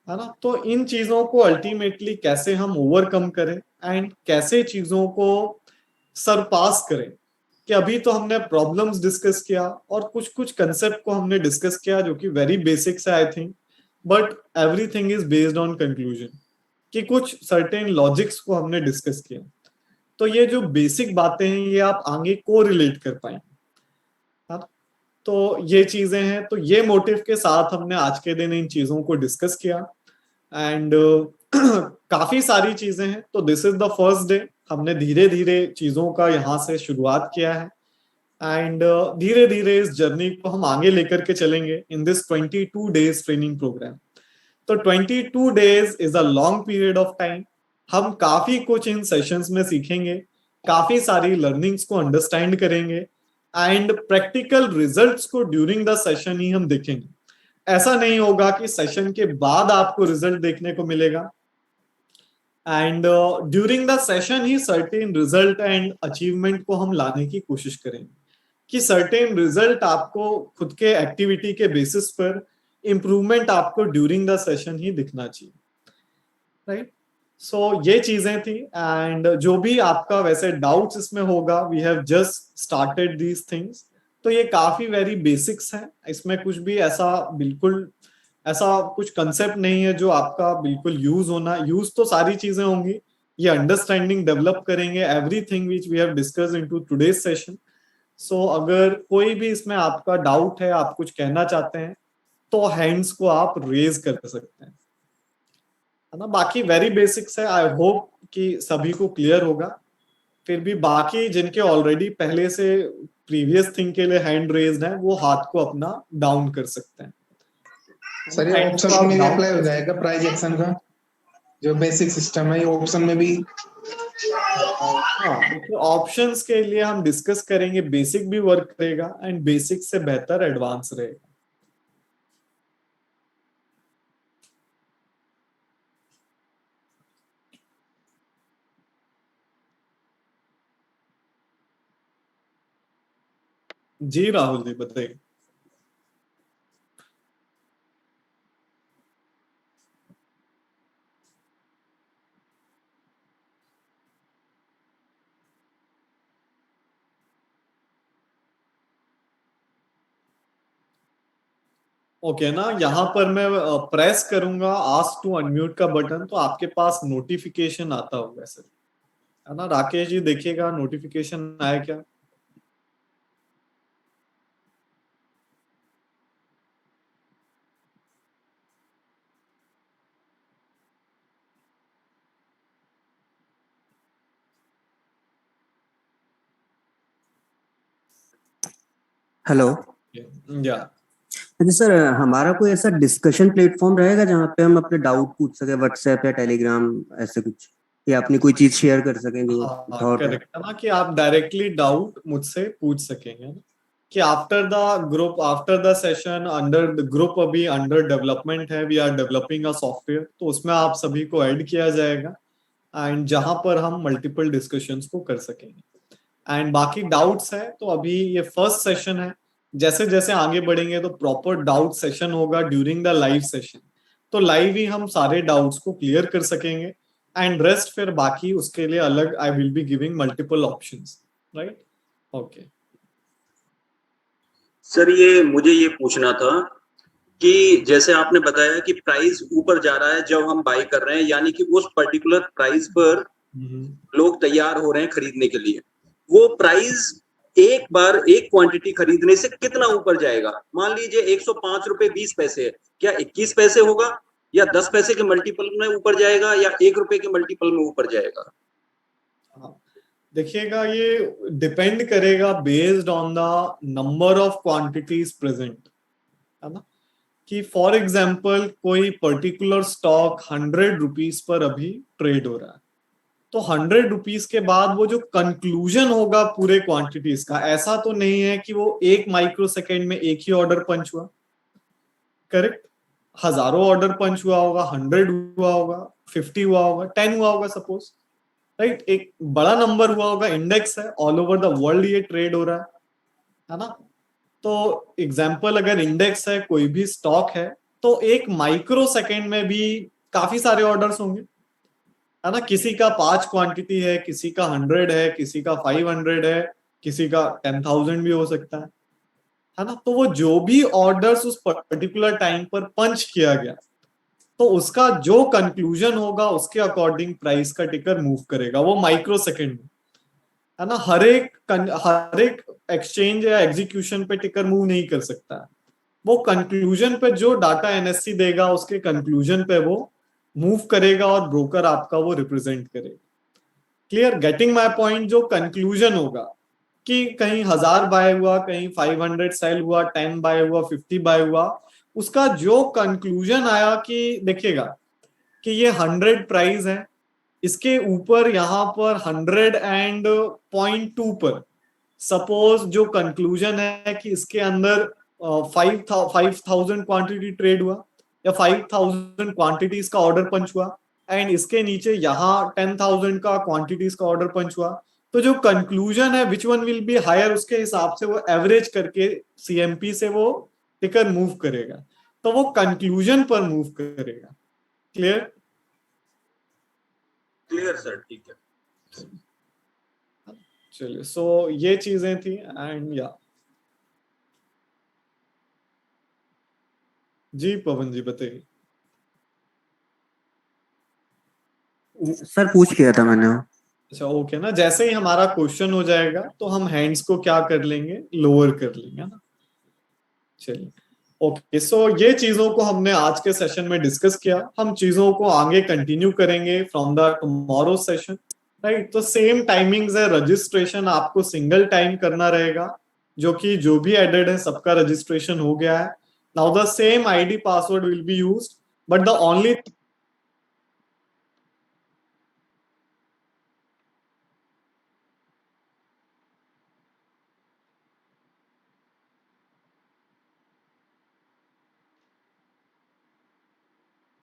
है ना। तो इन चीजों को अल्टीमेटली कैसे हम ओवरकम करें एंड कैसे चीजों को सरपास करें, कि अभी तो हमने प्रॉब्लम्स डिस्कस किया और कुछ कुछ कंसेप्ट को हमने डिस्कस किया जो कि वेरी बेसिक्स है I think, but everything is based on conclusion, कि कुछ सर्टेन लॉजिक्स को हमने डिस्कस किया। तो ये जो बेसिक बातें हैं ये आप आगे को रिलेट कर पाएंगे, तो ये चीजें हैं। तो ये मोटिव के साथ हमने आज के दिन इन चीजों को डिस्कस किया एंड काफी सारी चीजें हैं। तो this is the first day, हमने धीरे धीरे चीजों का यहाँ से शुरुआत किया है एंड धीरे धीरे इस जर्नी को हम आगे लेकर के चलेंगे in this 22 days training program. तो 22 days is a long period of time. हम काफी कुछ इन सेशंस में सीखेंगे, काफी सारी लर्निंग्स को अंडरस्टैंड करेंगे एंड प्रैक्टिकल रिजल्ट्स को ड्यूरिंग द सेशन ही हम देखेंगे। ऐसा नहीं होगा कि सेशन के बाद आपको रिजल्ट देखने को मिलेगा, and during the session he certain result and achievement को हम लाने की कोशिश करेंगे, कि सर्टेन रिजल्ट आपको खुद के एक्टिविटी के बेसिस पर इम्प्रूवमेंट आपको ड्यूरिंग द सेशन ही दिखना चाहिए, राइट। सो ये चीजें थी एंड जो भी आपका वैसे डाउट्स इसमें होगा, we have just started these things. तो ये काफी वेरी बेसिक्स हैं, इसमें कुछ भी ऐसा बिल्कुल ऐसा कुछ कंसेप्ट नहीं है जो आपका बिल्कुल यूज तो सारी चीजें होंगी, ये अंडरस्टैंडिंग डेवलप करेंगे everything which we have discussed into today's session. So अगर कोई भी इसमें आपका डाउट है, आप कुछ कहना चाहते हैं, तो हैंड्स को आप रेज कर सकते हैं, है ना। बाकी वेरी बेसिक्स है, आई होप कि सभी को क्लियर होगा। फिर भी बाकी जिनके ऑलरेडी पहले से प्रीवियस थिंग के लिए हैंड रेज्ड है, वो हाथ को अपना डाउन कर सकते हैं। सर ये ऑप्शन में अप्लाई हो जाएगा प्राइस एक्शन का जो बेसिक सिस्टम है, ये ऑप्शन में भी। ऑप्शंस के लिए हम डिस्कस करेंगे, बेसिक भी वर्क करेगा एंड बेसिक से बेहतर एडवांस रहेगा। जी राहुल जी बताइए। ओके ना, यहाँ पर मैं प्रेस करूंगा आस्क टू अनम्यूट का बटन, तो आपके पास नोटिफिकेशन आता होगा सर, है ना। राकेश जी देखिएगा नोटिफिकेशन आया क्या। हेलो। या अच्छा सर, हमारा कोई ऐसा डिस्कशन प्लेटफॉर्म रहेगा जहाँ पे हम अपने डाउट पूछ सके, व्हाट्सएप या टेलीग्राम ऐसे कुछ। या अपनी कोई चीज शेयर कर सकें जो थॉट है। करेक्ट है ना, कि आप डायरेक्टली डाउट मुझसे पूछ सकेंगे ना, कि after the group, after the session, under the group अभी अंडर डेवलपमेंट है, we are developing a software, तो उसमें आप सभी को ऐड किया जाएगा एंड जहां पर हम मल्टीपल डिस्कशंस को कर सकेंगे। एंड बाकी डाउट्स है तो अभी ये फर्स्ट सेशन है, जैसे जैसे आगे बढ़ेंगे तो प्रॉपर डाउट सेशन होगा ड्यूरिंग द लाइव सेशन, तो लाइव ही हम सारे डाउट्स को क्लियर कर सकेंगे एंड रेस्ट फिर बाकी उसके लिए अलग I will be giving multiple options, right. Okay sir ये मुझे ये पूछना था कि जैसे आपने बताया कि प्राइस ऊपर जा रहा है जब हम बाय कर रहे हैं, यानी कि उस पर्टिकुलर प्राइस पर लोग तैयार हो रहे हैं खरीदने के लिए, वो प्राइस एक बार एक क्वांटिटी खरीदने से कितना ऊपर जाएगा? मान लीजिए 105 रुपए 20 पैसे है, क्या 21 पैसे होगा या 10 पैसे के मल्टीपल में ऊपर जाएगा या 1 रुपए के मल्टीपल में ऊपर जाएगा? देखिएगा, ये डिपेंड करेगा based on the number of quantities present, है ना, कि फॉर एग्जांपल कोई पर्टिकुलर स्टॉक 100 रुपीज पर अभी ट्रेड हो रहा है, तो 100 रुपीज के बाद वो जो कंक्लूजन होगा पूरे क्वांटिटीज का, ऐसा तो नहीं है कि वो एक माइक्रो सेकेंड में एक ही ऑर्डर पंच हुआ, करेक्ट, हजारों ऑर्डर पंच हुआ होगा, 100 हुआ होगा, 50 हुआ होगा, 10 हुआ होगा सपोज, राइट, एक बड़ा नंबर हुआ होगा, इंडेक्स है, ऑल ओवर द वर्ल्ड ये ट्रेड हो रहा है ना। तो एग्जाम्पल अगर इंडेक्स है, कोई भी स्टॉक है, तो एक माइक्रो सेकेंड में भी काफी सारे ऑर्डर्स होंगे, है ना, किसी का 5 क्वांटिटी है, किसी का 100 है, किसी का 500 है, किसी का 10,000 भी हो सकता है ना। तो वो जो भी ऑर्डर्स उस पर्टिकुलर टाइम पर पंच किया गया, तो उसका जो कंक्लूजन होगा उसके अकॉर्डिंग प्राइस का टिकर मूव करेगा, वो माइक्रो सेकेंड में, है ना। हर एक एक्सचेंज या एग्जीक्यूशन पे टिकर मूव नहीं कर सकता है, वो कंक्लूजन पे जो डाटा एनएससी देगा उसके कंक्लूजन पे वो मूव करेगा और ब्रोकर आपका वो रिप्रेजेंट करेगा। क्लियर, गेटिंग माय पॉइंट, जो कंक्लूजन होगा कि कहीं 1000 बाय हुआ, कहीं 500 सेल हुआ, 10 बाय हुआ, 50 बाय हुआ, उसका जो कंक्लूजन आया कि देखिएगा कि ये 100 प्राइस है, इसके ऊपर यहाँ पर 100 एंड 0.2 पर सपोज जो कंक्लूजन है कि इसके अंदर 5,000 क्वांटिटी ट्रेड हुआ या 5,000 क्वांटिटीज का ऑर्डर पंच हुआ एंड इसके नीचे यहाँ 10,000 का क्वांटिटीज का ऑर्डर पंच हुआ, तो जो कंक्लूजन है which one will be higher, उसके हिसाब से वो एवरेज करके सीएमपी से वो टिकर मूव करेगा, तो वो कंक्लूजन पर मूव करेगा। क्लियर? क्लियर सर, ठीक है। चलिए, सो ये चीजें थी एंड या जी पवन जी बताइए। सर पूछ किया था मैंने। अच्छा ओके ना, जैसे ही हमारा क्वेश्चन हो जाएगा तो हम हैंड्स को क्या कर लेंगे, लोअर कर लेंगे ना। चलिए ओके, सो ये चीजों को हमने आज के सेशन में डिस्कस किया, हम चीजों को आगे कंटिन्यू करेंगे from the tomorrow session, right. तो सेम टाइमिंग्स है, रजिस्ट्रेशन आपको सिंगल टाइम करना रहेगा, जो कि जो भी एडेड है सबका रजिस्ट्रेशन हो गया है। Now the same ID password will be used, but the only